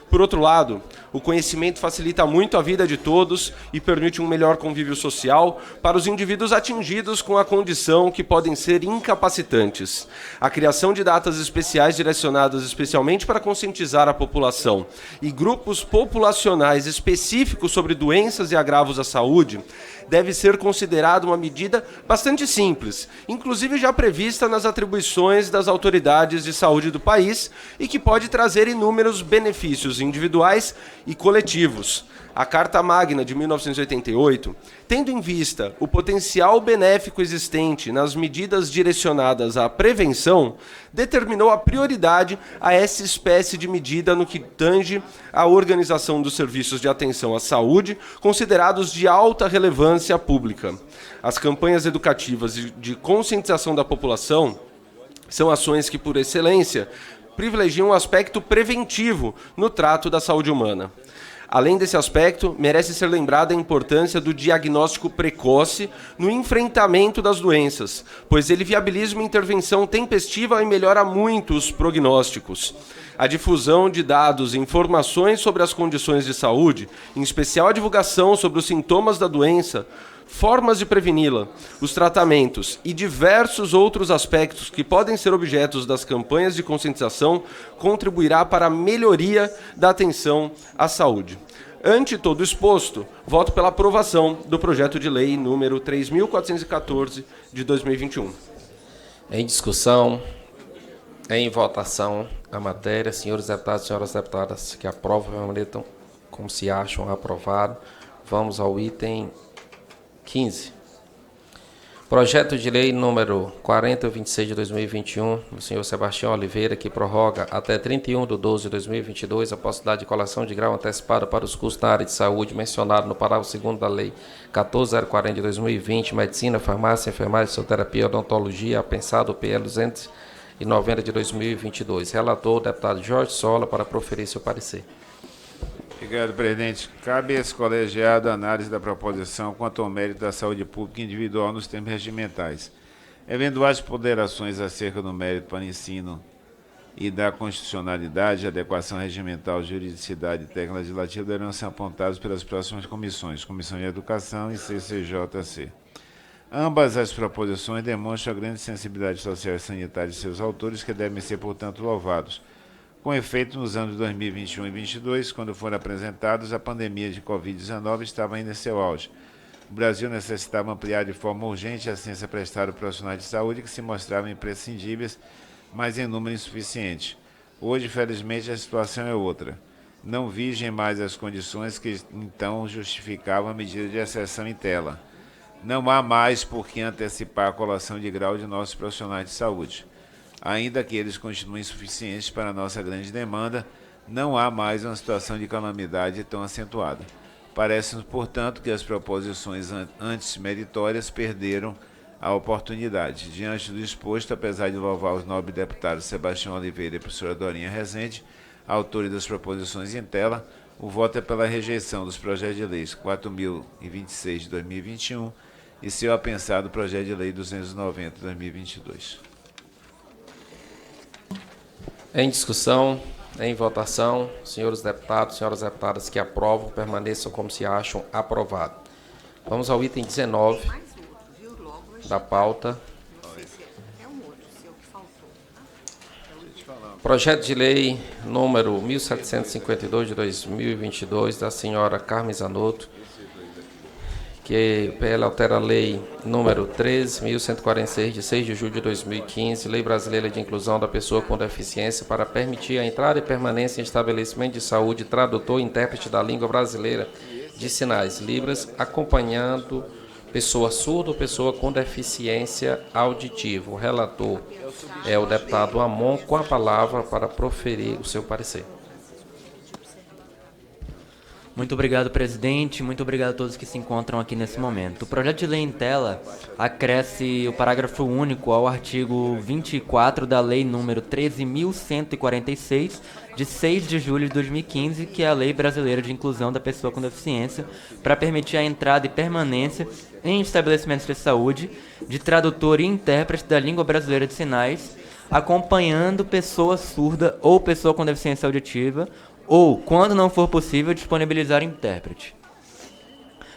Por outro lado, o conhecimento facilita muito a vida de todos e permite um melhor convívio social para os indivíduos atingidos com a condição que podem ser incapacitantes. A criação de datas especiais direcionadas especialmente para conscientizar a população e grupos populacionais específicos sobre doenças e agravos à saúde deve ser considerada uma medida bastante simples, inclusive já prevista nas atribuições das autoridades de saúde do país e que pode trazer inúmeros benefícios individuais e coletivos. A Carta Magna de 1988, tendo em vista o potencial benéfico existente nas medidas direcionadas à prevenção, determinou a prioridade a essa espécie de medida no que tange à organização dos serviços de atenção à saúde, considerados de alta relevância pública. As campanhas educativas de conscientização da população são ações que, por excelência, privilegiam o aspecto preventivo no trato da saúde humana. Além desse aspecto, merece ser lembrada a importância do diagnóstico precoce no enfrentamento das doenças, pois ele viabiliza uma intervenção tempestiva e melhora muito os prognósticos. A difusão de dados e informações sobre as condições de saúde, em especial a divulgação sobre os sintomas da doença, formas de preveni-la, os tratamentos e diversos outros aspectos que podem ser objetos das campanhas de conscientização, contribuirá para a melhoria da atenção à saúde. Ante todo exposto, voto pela aprovação do projeto de lei número 3.414 de 2021. Em discussão, em votação, a matéria, senhores deputados e senhoras deputadas que aprovam, permaneçam como se acham aprovado. Vamos ao item 15. Projeto de lei número 4026 de 2021, do senhor Sebastião Oliveira, que prorroga até 31/12/2022 a possibilidade de colação de grau antecipada para os cursos na área de saúde mencionado no parágrafo 2º da lei 14.040 de 2020, medicina, farmácia, enfermagem, fisioterapia, odontologia, apensado PL 290 de 2022. Relator, o deputado Jorge Sola, para proferir seu parecer. Obrigado, presidente. Cabe a esse colegiado a análise da proposição quanto ao mérito da saúde pública individual nos termos regimentais. Eventuais ponderações acerca do mérito para ensino e da constitucionalidade, adequação regimental, juridicidade e técnica legislativa deverão ser apontados pelas próximas comissões, Comissão de Educação e CCJC. Ambas as proposições demonstram a grande sensibilidade social e sanitária de seus autores, que devem ser, portanto, louvados. Com efeito, nos anos 2021 e 2022, quando foram apresentados, a pandemia de Covid-19 estava ainda em seu auge. O Brasil necessitava ampliar de forma urgente a assistência prestada a profissionais de saúde que se mostravam imprescindíveis, mas em número insuficiente. Hoje, felizmente, a situação é outra. Não vigem mais as condições que então justificavam a medida de exceção em tela. Não há mais por que antecipar a colação de grau de nossos profissionais de saúde. Ainda que eles continuem insuficientes para a nossa grande demanda, não há mais uma situação de calamidade tão acentuada. Parece-nos, portanto, que as proposições antes meritórias perderam a oportunidade. Diante do exposto, apesar de louvar os nobres deputados Sebastião Oliveira e professora Dorinha Rezende, autores das proposições em tela, o voto é pela rejeição dos projetos de leis 4.026 de 2021 e seu apensado projeto de lei 290 de 2022. Em discussão, em votação, senhores deputados, senhoras deputadas que aprovam, permaneçam como se acham aprovado. Vamos ao item 19 da pauta. Projeto de lei número 1752 de 2022, da senhora Carmen Zanotto, que o PL altera a lei número 13.146, de 6 de julho de 2015, Lei Brasileira de Inclusão da Pessoa com Deficiência, para permitir a entrada e permanência em estabelecimento de saúde, tradutor e intérprete da língua brasileira de sinais, Libras, acompanhando pessoa surda ou pessoa com deficiência auditiva. O relator é o deputado Amon, com a palavra para proferir o seu parecer. Muito obrigado, presidente. Muito obrigado a todos que se encontram aqui nesse momento. O projeto de lei em tela acresce o parágrafo único ao artigo 24 da Lei número 13.146, de 6 de julho de 2015, que é a Lei Brasileira de Inclusão da Pessoa com Deficiência, para permitir a entrada e permanência em estabelecimentos de saúde de tradutor e intérprete da língua brasileira de sinais, acompanhando pessoa surda ou pessoa com deficiência auditiva, ou, quando não for possível, disponibilizar intérprete.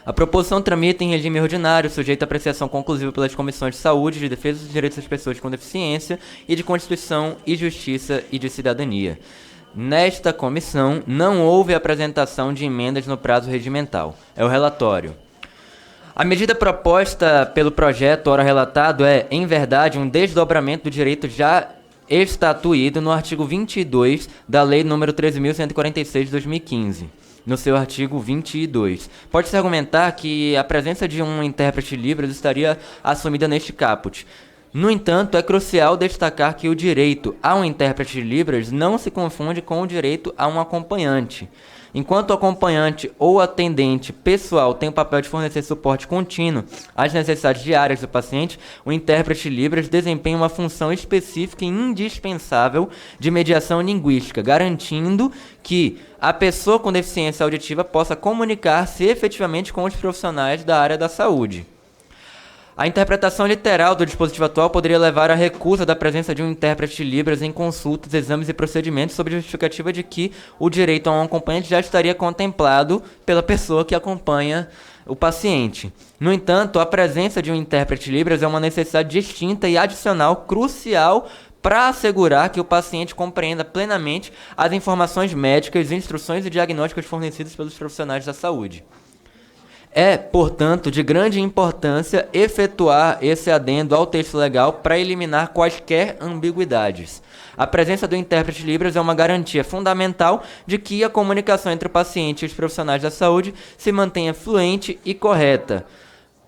A proposição tramita em regime ordinário, sujeita à apreciação conclusiva pelas comissões de saúde, de defesa dos direitos das pessoas com deficiência e de Constituição e Justiça e de Cidadania. Nesta comissão, não houve apresentação de emendas no prazo regimental. É o relatório. A medida proposta pelo projeto, ora relatado, é, em verdade, um desdobramento do direito já estatuído no artigo 22 da Lei nº 13.146 de 2015, no seu artigo 22. Pode-se argumentar que a presença de um intérprete Libras estaria assumida neste caput, No entanto, é crucial destacar que o direito a um intérprete de Libras não se confunde com o direito a um acompanhante. Enquanto o acompanhante ou atendente pessoal tem o papel de fornecer suporte contínuo às necessidades diárias do paciente, o intérprete de Libras desempenha uma função específica e indispensável de mediação linguística, garantindo que a pessoa com deficiência auditiva possa comunicar-se efetivamente com os profissionais da área da saúde. A interpretação literal do dispositivo atual poderia levar à recusa da presença de um intérprete de Libras em consultas, exames e procedimentos sob justificativa de que o direito a um acompanhante já estaria contemplado pela pessoa que acompanha o paciente. No entanto, a presença de um intérprete de Libras é uma necessidade distinta e adicional crucial para assegurar que o paciente compreenda plenamente as informações médicas, instruções e diagnósticos fornecidos pelos profissionais da saúde. É, portanto, de grande importância efetuar esse adendo ao texto legal para eliminar quaisquer ambiguidades. A presença do intérprete de Libras é uma garantia fundamental de que a comunicação entre o paciente e os profissionais da saúde se mantenha fluente e correta,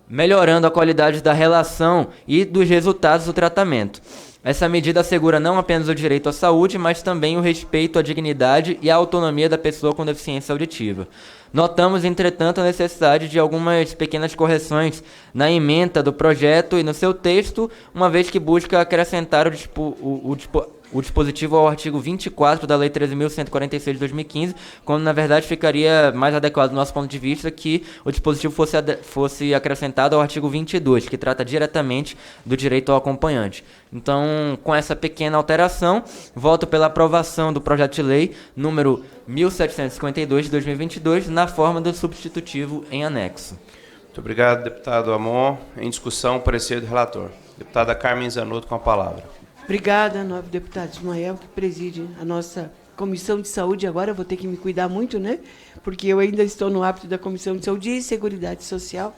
melhorando a qualidade da relação e dos resultados do tratamento. Essa medida assegura não apenas o direito à saúde, mas também o respeito à dignidade e à autonomia da pessoa com deficiência auditiva. Notamos, entretanto, a necessidade de algumas pequenas correções na ementa do projeto e no seu texto, uma vez que busca acrescentar o dispositivo ao artigo 24 da Lei 13.146 de 2015, quando na verdade ficaria mais adequado do nosso ponto de vista que o dispositivo fosse acrescentado ao artigo 22, que trata diretamente do direito ao acompanhante. Então, com essa pequena alteração, voto pela aprovação do projeto de lei número 1752 de 2022, na forma do substitutivo em anexo. Muito obrigado, deputado Amon. Em discussão, parecer do relator. Deputada Carmen Zanotto com a palavra. Obrigada, nobre deputado Ismael, que preside a nossa Comissão de Saúde. Agora eu vou ter que me cuidar muito, né? Porque eu ainda estou no hábito da Comissão de Saúde e Seguridade Social.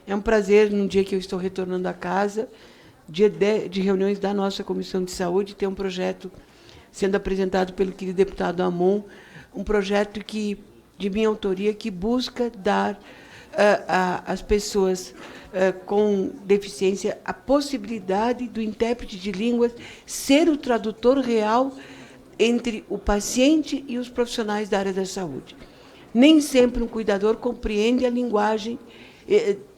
É um prazer, num dia que eu estou retornando à casa, dia de reuniões da nossa Comissão de Saúde, ter um projeto sendo apresentado pelo querido deputado Amon, um projeto de minha autoria que busca dar às pessoas com deficiência a possibilidade do intérprete de línguas ser o tradutor real entre o paciente e os profissionais da área da saúde. Nem sempre um cuidador compreende a linguagem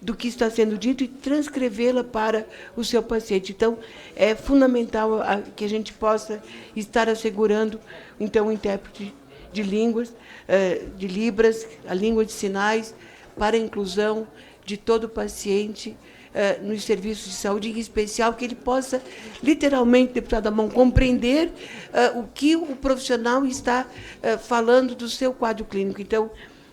do que está sendo dito e transcrevê-la para o seu paciente. Então, é fundamental que a gente possa estar assegurando, então, o intérprete de línguas, de Libras, a língua de sinais, para a inclusão de todo paciente nos serviços de saúde, em especial que ele possa, literalmente, deputado Amon, compreender o que o profissional está falando do seu quadro clínico. Então,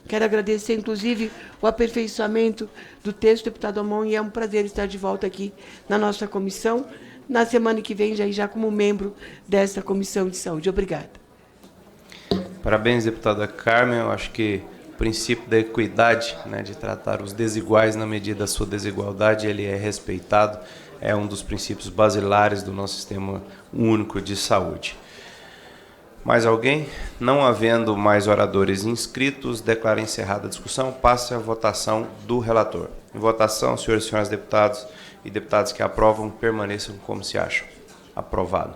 quero agradecer, inclusive, o aperfeiçoamento do texto, deputado Amon, e é um prazer estar de volta aqui na nossa comissão, na semana que vem, já como membro dessa Comissão de Saúde. Obrigada. Parabéns, deputada Carmen. Eu acho que o princípio da equidade, né, de tratar os desiguais na medida da sua desigualdade, ele é respeitado, é um dos princípios basilares do nosso Sistema Único de Saúde. Mais alguém? Não havendo mais oradores inscritos, declaro encerrada a discussão. Passe a votação do relator. Em votação, senhores e senhoras deputados e deputadas que aprovam, permaneçam como se acham. Aprovado.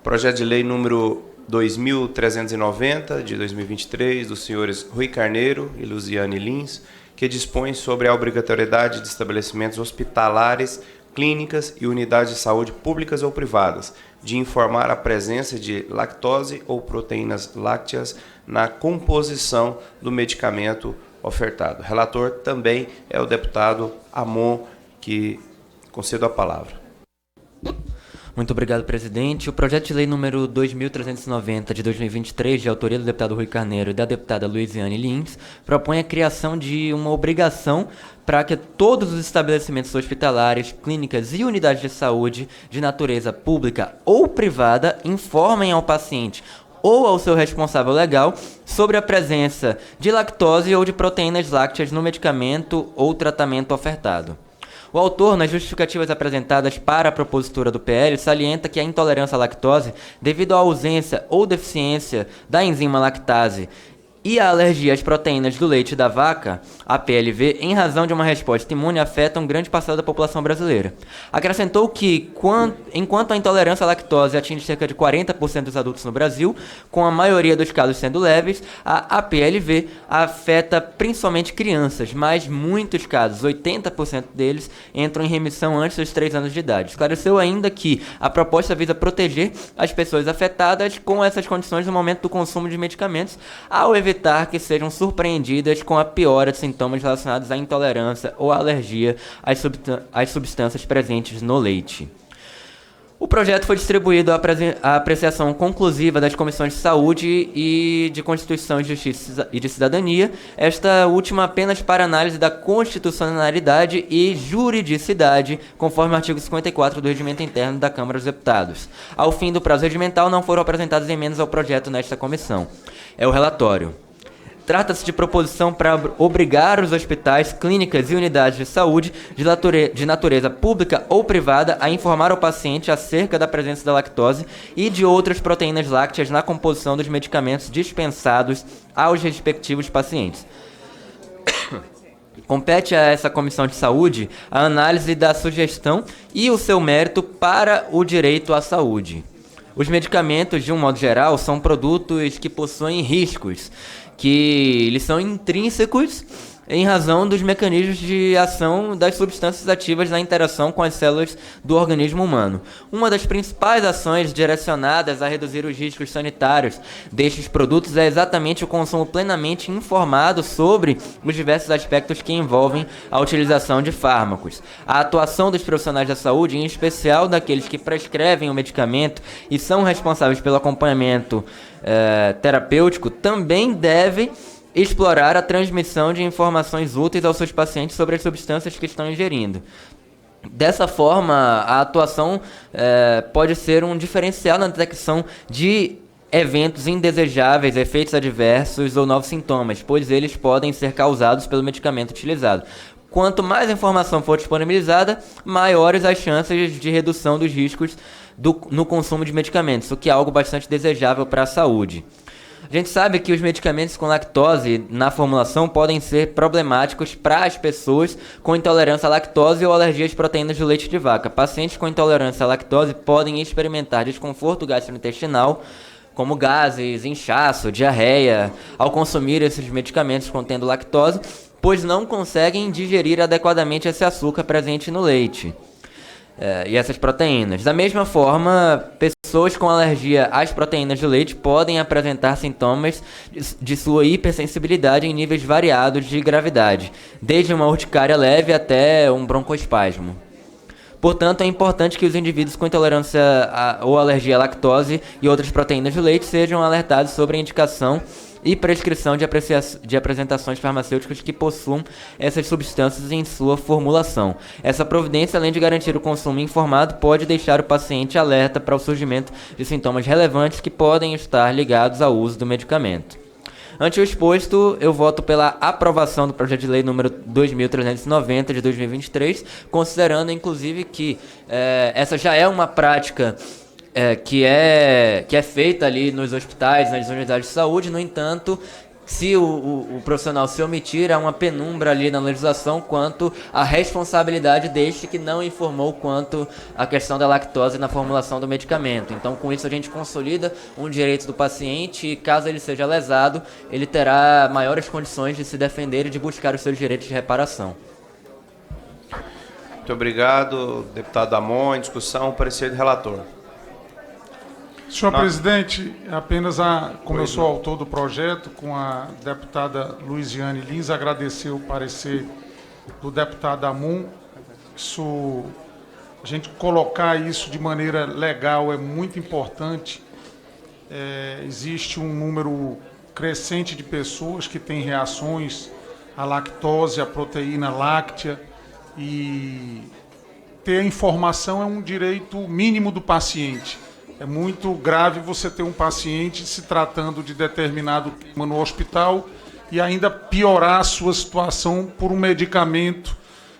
Projeto de lei número 2.390, de 2023, dos senhores Rui Carneiro e Luziane Lins, que dispõe sobre a obrigatoriedade de estabelecimentos hospitalares, clínicas e unidades de saúde públicas ou privadas, de informar a presença de lactose ou proteínas lácteas na composição do medicamento ofertado. O relator também é o deputado Amon, que concedo a palavra. Muito obrigado, presidente. O projeto de lei número 2.390 de 2023, de autoria do deputado Rui Carneiro e da deputada Luziane Lins, propõe a criação de uma obrigação para que todos os estabelecimentos hospitalares, clínicas e unidades de saúde de natureza pública ou privada informem ao paciente ou ao seu responsável legal sobre a presença de lactose ou de proteínas lácteas no medicamento ou tratamento ofertado. O autor, nas justificativas apresentadas para a propositura do PL, salienta que a intolerância à lactose, devido à ausência ou deficiência da enzima lactase e a alergia às proteínas do leite da vaca, a PLV, em razão de uma resposta imune, afetam grande parcela da população brasileira. Acrescentou que, enquanto a intolerância à lactose atinge cerca de 40% dos adultos no Brasil, com a maioria dos casos sendo leves, a APLV afeta principalmente crianças, mas muitos casos, 80% deles, entram em remissão antes dos 3 anos de idade. Esclareceu ainda que a proposta visa proteger as pessoas afetadas com essas condições no momento do consumo de medicamentos, ao evitar que sejam surpreendidas com a piora de sintomas relacionados à intolerância ou à alergia às substâncias presentes no leite. O projeto foi distribuído à apreciação conclusiva das Comissões de Saúde e de Constituição e Justiça e de Cidadania, esta última apenas para análise da constitucionalidade e juridicidade, conforme o artigo 54 do Regimento Interno da Câmara dos Deputados. Ao fim do prazo regimental, não foram apresentadas emendas ao projeto nesta comissão. É o relatório. Trata-se de proposição para obrigar os hospitais, clínicas e unidades de saúde de natureza pública ou privada a informar ao paciente acerca da presença da lactose e de outras proteínas lácteas na composição dos medicamentos dispensados aos respectivos pacientes. Compete a essa Comissão de Saúde a análise da sugestão e o seu mérito para o direito à saúde. Os medicamentos, de um modo geral, são produtos que possuem riscos, que eles são intrínsecos em razão dos mecanismos de ação das substâncias ativas na interação com as células do organismo humano. Uma das principais ações direcionadas a reduzir os riscos sanitários destes produtos é exatamente o consumo plenamente informado sobre os diversos aspectos que envolvem a utilização de fármacos. A atuação dos profissionais da saúde, em especial daqueles que prescrevem o medicamento e são responsáveis pelo acompanhamento terapêutico, também deve explorar a transmissão de informações úteis aos seus pacientes sobre as substâncias que estão ingerindo. Dessa forma, a atuação pode ser um diferencial na detecção de eventos indesejáveis, efeitos adversos ou novos sintomas, pois eles podem ser causados pelo medicamento utilizado. Quanto mais informação for disponibilizada, maiores as chances de redução dos riscos no consumo de medicamentos, o que é algo bastante desejável para a saúde. A gente sabe que os medicamentos com lactose na formulação podem ser problemáticos para as pessoas com intolerância à lactose ou alergia às proteínas do leite de vaca. Pacientes com intolerância à lactose podem experimentar desconforto gastrointestinal, como gases, inchaço, diarreia, ao consumir esses medicamentos contendo lactose, pois não conseguem digerir adequadamente esse açúcar presente no leite. E essas proteínas. Da mesma forma, pessoas com alergia às proteínas do leite podem apresentar sintomas de sua hipersensibilidade em níveis variados de gravidade, desde uma urticária leve até um broncoespasmo. Portanto, é importante que os indivíduos com intolerância ou alergia à lactose e outras proteínas do leite sejam alertados sobre a indicação e prescrição de apresentações farmacêuticas que possuam essas substâncias em sua formulação. Essa providência, além de garantir o consumo informado, pode deixar o paciente alerta para o surgimento de sintomas relevantes que podem estar ligados ao uso do medicamento. Ante o exposto, eu voto pela aprovação do projeto de lei número 2.390 de 2023, considerando inclusive que essa já é uma prática que é feita ali nos hospitais, nas unidades de saúde. No entanto, se o profissional se omitir, há uma penumbra ali na legislação quanto à responsabilidade deste que não informou quanto à questão da lactose na formulação do medicamento. Então, com isso, a gente consolida um direito do paciente e, caso ele seja lesado, ele terá maiores condições de se defender e de buscar os seus direitos de reparação. Muito obrigado, deputado Amon. Em discussão, parecer do relator. Senhor presidente, apenas como eu sou autor do projeto, com a deputada Luiziane Lins, agradecer o parecer do deputado Amon. A gente colocar isso de maneira legal é muito importante. Existe um número crescente de pessoas que têm reações à lactose, à proteína láctea, e ter a informação é um direito mínimo do paciente. É muito grave você ter um paciente se tratando de determinado tema no hospital e ainda piorar a sua situação por um medicamento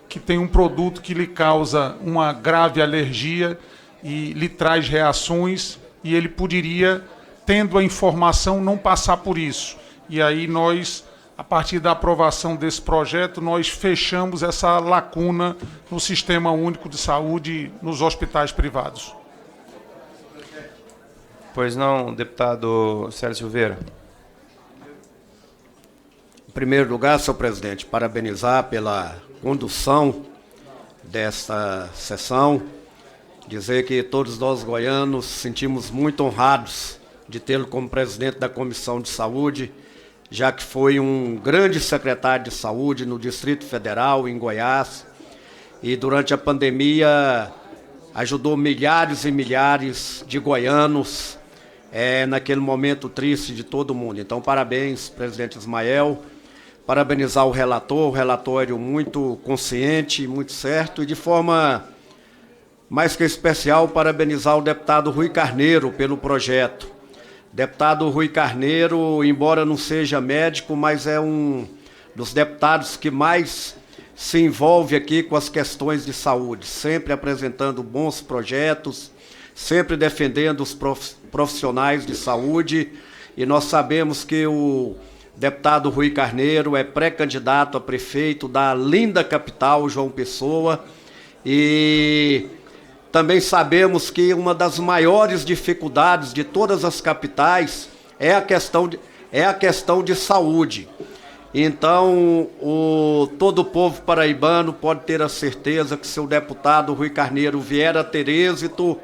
que tem um produto que lhe causa uma grave alergia e lhe traz reações, e ele poderia, tendo a informação, não passar por isso. e aí nós, a partir da aprovação desse projeto, nós fechamos essa lacuna no Sistema Único de Saúde nos hospitais privados. Pois não, deputado Célio Silveira. Em primeiro lugar, senhor presidente, parabenizar pela condução desta sessão, dizer que todos nós goianos sentimos muito honrados de tê-lo como presidente da Comissão de Saúde, já que foi um grande secretário de saúde no Distrito Federal, em Goiás, e durante a pandemia ajudou milhares e milhares de goianos naquele momento triste de todo mundo. Então, parabéns, presidente Ismael, parabenizar o relatório muito consciente, muito certo, e de forma mais que especial, parabenizar o deputado Rui Carneiro pelo projeto. Deputado Rui Carneiro, embora não seja médico, mas é um dos deputados que mais se envolve aqui com as questões de saúde, sempre apresentando bons projetos, sempre defendendo os profissionais de saúde, e nós sabemos que o deputado Rui Carneiro é pré-candidato a prefeito da linda capital, João Pessoa, e também sabemos que uma das maiores dificuldades de todas as capitais é a questão de saúde. Então, todo o povo paraibano pode ter a certeza que se o deputado Rui Carneiro vier a ter êxito,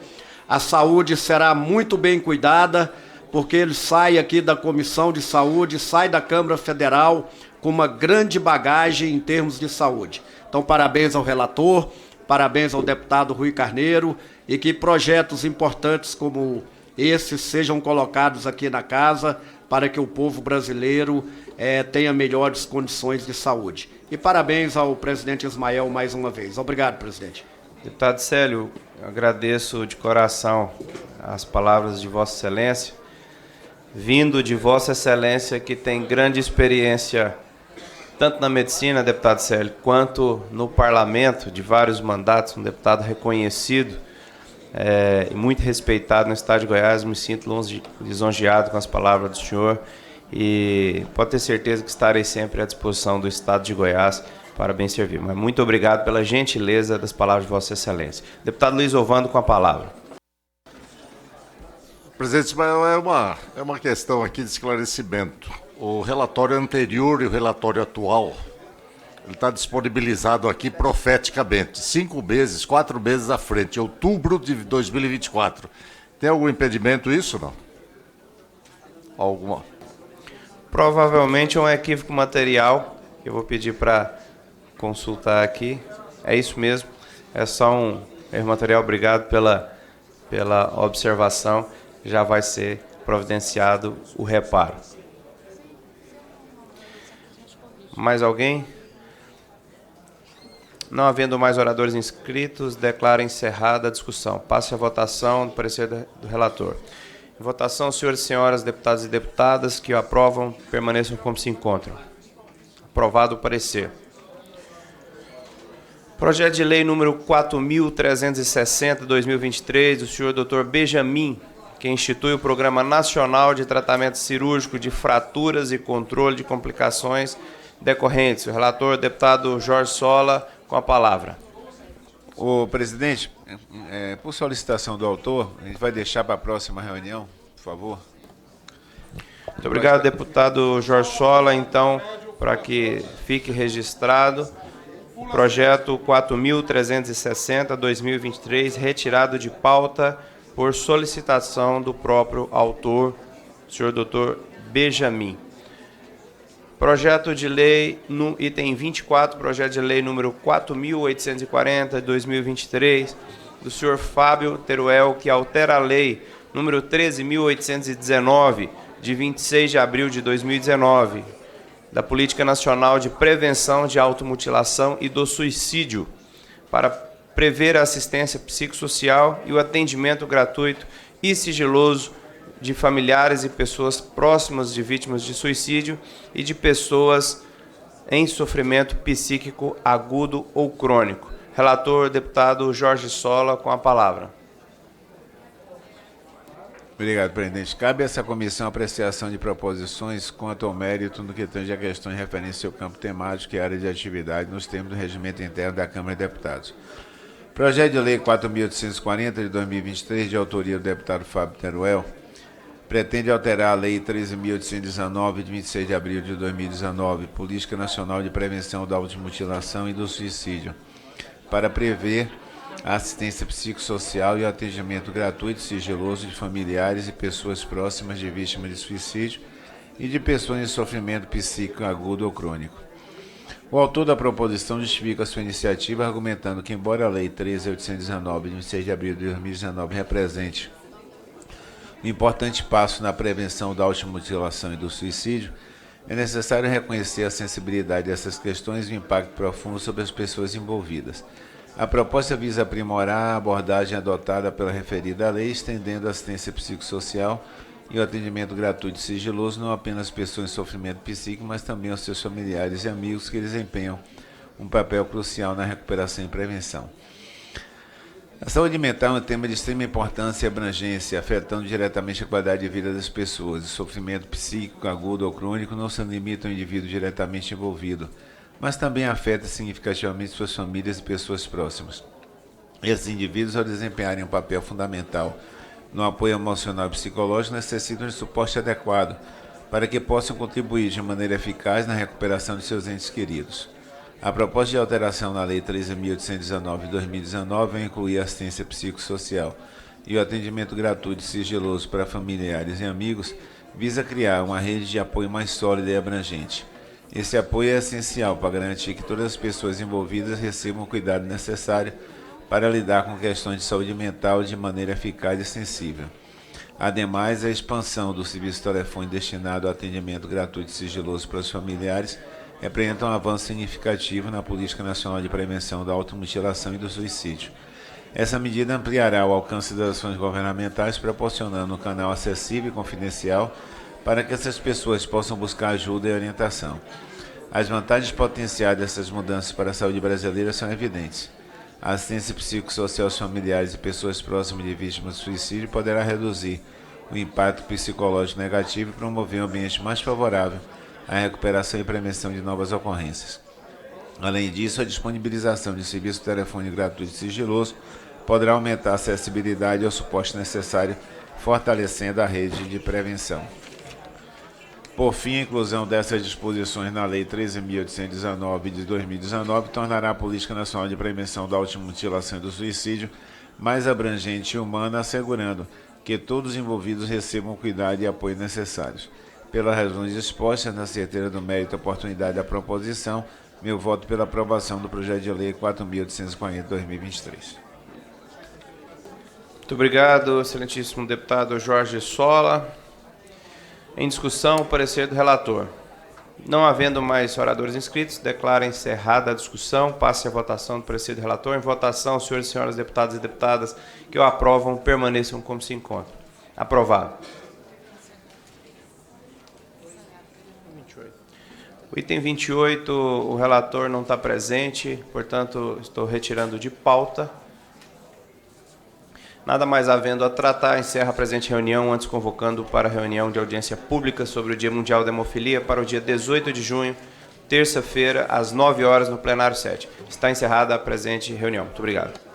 a saúde será muito bem cuidada, porque ele sai aqui da Comissão de Saúde, sai da Câmara Federal com uma grande bagagem em termos de saúde. Então, parabéns ao relator, parabéns ao deputado Rui Carneiro, e que projetos importantes como esses sejam colocados aqui na casa para que o povo brasileiro tenha melhores condições de saúde. E parabéns ao presidente Ismael mais uma vez. Obrigado, presidente. Deputado Célio, eu agradeço de coração as palavras de Vossa Excelência, vindo de Vossa Excelência, que tem grande experiência tanto na medicina, deputado Célio, quanto no parlamento, de vários mandatos, um deputado reconhecido e muito respeitado no estado de Goiás. Me sinto lisonjeado com as palavras do senhor e pode ter certeza que estarei sempre à disposição do estado de Goiás para bem servir. Mas muito obrigado pela gentileza das palavras de Vossa Excelência. Deputado Luiz Ovando, com a palavra. Presidente Ismael, é uma questão aqui de esclarecimento. O relatório anterior e o relatório atual, ele está disponibilizado aqui profeticamente, 4 meses à frente, outubro de 2024. Tem algum impedimento isso, não? Alguma? Provavelmente é um equívoco material, que eu vou pedir para consultar aqui. É isso mesmo, é só um erro material. Obrigado pela observação. Já vai ser providenciado o reparo. Mais alguém? Não havendo mais oradores inscritos, declaro encerrada a discussão. Passe a votação do parecer do relator. Em votação, senhores e senhoras, deputados e deputadas que o aprovam, permaneçam como se encontram. Aprovado o parecer. Projeto de lei número 4.360/2023, do senhor Dr. Benjamin, que institui o Programa Nacional de Tratamento Cirúrgico de Fraturas e Controle de Complicações Decorrentes. O relator, deputado Jorge Sola, com a palavra. O presidente, por solicitação do autor, a gente vai deixar para a próxima reunião, por favor. Muito obrigado, deputado Jorge Sola. Então, para que fique registrado, projeto 4.360/2023, retirado de pauta por solicitação do próprio autor, senhor Dr. Benjamin. Projeto de lei, no item 24, projeto de lei número 4.840/2023, do senhor Fábio Teruel, que altera a lei número 13.819, de 26 de abril de 2019, da Política Nacional de Prevenção de Automutilação e do Suicídio, para prever a assistência psicossocial e o atendimento gratuito e sigiloso de familiares e pessoas próximas de vítimas de suicídio e de pessoas em sofrimento psíquico agudo ou crônico. Relator, deputado Jorge Sola, com a palavra. Obrigado, presidente. Cabe a essa comissão a apreciação de proposições quanto ao mérito no que tange a questões referentes ao campo temático e área de atividade nos termos do regimento interno da Câmara de Deputados. Projeto de Lei 4.840 de 2023, de autoria do deputado Fábio Teruel, pretende alterar a Lei 13.819, de 26 de abril de 2019, Política Nacional de Prevenção da Automutilação e do Suicídio, para prever a assistência psicossocial e o atendimento gratuito e sigiloso de familiares e pessoas próximas de vítimas de suicídio e de pessoas em sofrimento psíquico agudo ou crônico. O autor da proposição justifica a sua iniciativa argumentando que, embora a Lei 13.819, de 26 de abril de 2019, represente um importante passo na prevenção da automutilação e do suicídio, é necessário reconhecer a sensibilidade dessas questões e o impacto profundo sobre as pessoas envolvidas. A proposta visa aprimorar a abordagem adotada pela referida lei, estendendo a assistência psicossocial e o atendimento gratuito e sigiloso não apenas às pessoas em sofrimento psíquico, mas também aos seus familiares e amigos que desempenham um papel crucial na recuperação e prevenção. A saúde mental é um tema de extrema importância e abrangência, afetando diretamente a qualidade de vida das pessoas. O sofrimento psíquico agudo ou crônico não se limita ao indivíduo diretamente envolvido, mas também afeta significativamente suas famílias e pessoas próximas. Esses indivíduos, ao desempenharem um papel fundamental no apoio emocional e psicológico, necessitam de suporte adequado para que possam contribuir de maneira eficaz na recuperação de seus entes queridos. A proposta de alteração na Lei 13.819 de 2019 vai incluir a assistência psicossocial e o atendimento gratuito e sigiloso para familiares e amigos, visa criar uma rede de apoio mais sólida e abrangente. Esse apoio é essencial para garantir que todas as pessoas envolvidas recebam o cuidado necessário para lidar com questões de saúde mental de maneira eficaz e sensível. Ademais, a expansão do serviço telefone destinado ao atendimento gratuito e sigiloso para os familiares representa um avanço significativo na Política Nacional de Prevenção da Automutilação e do Suicídio. Essa medida ampliará o alcance das ações governamentais, proporcionando um canal acessível e confidencial para que essas pessoas possam buscar ajuda e orientação. As vantagens potenciais dessas mudanças para a saúde brasileira são evidentes. A assistência psicossocial aos familiares e pessoas próximas de vítimas de suicídio poderá reduzir o impacto psicológico negativo e promover um ambiente mais favorável à recuperação e prevenção de novas ocorrências. Além disso, a disponibilização de serviço de telefone gratuito e sigiloso poderá aumentar a acessibilidade ao suporte necessário, fortalecendo a rede de prevenção. Por fim, a inclusão dessas disposições na Lei 13.819 de 2019 tornará a Política Nacional de Prevenção da Automutilação e do Suicídio mais abrangente e humana, assegurando que todos os envolvidos recebam o cuidado e apoio necessários. Pelas razões expostas, na certeza do mérito e oportunidade da proposição, meu voto pela aprovação do projeto de lei 4.840 de 2023. Muito obrigado, excelentíssimo deputado Jorge Sola. Em discussão, o parecer do relator. Não havendo mais oradores inscritos, declaro encerrada a discussão. Passe a votação do parecer do relator. Em votação, senhores e senhoras deputados e deputadas que o aprovam, permaneçam como se encontram. Aprovado. O item 28, o relator não está presente, portanto, estou retirando de pauta. Nada mais havendo a tratar, encerra a presente reunião, antes convocando para a reunião de audiência pública sobre o Dia Mundial da Hemofilia para o dia 18 de junho, terça-feira, às 9 horas, no plenário 7. Está encerrada a presente reunião. Muito obrigado.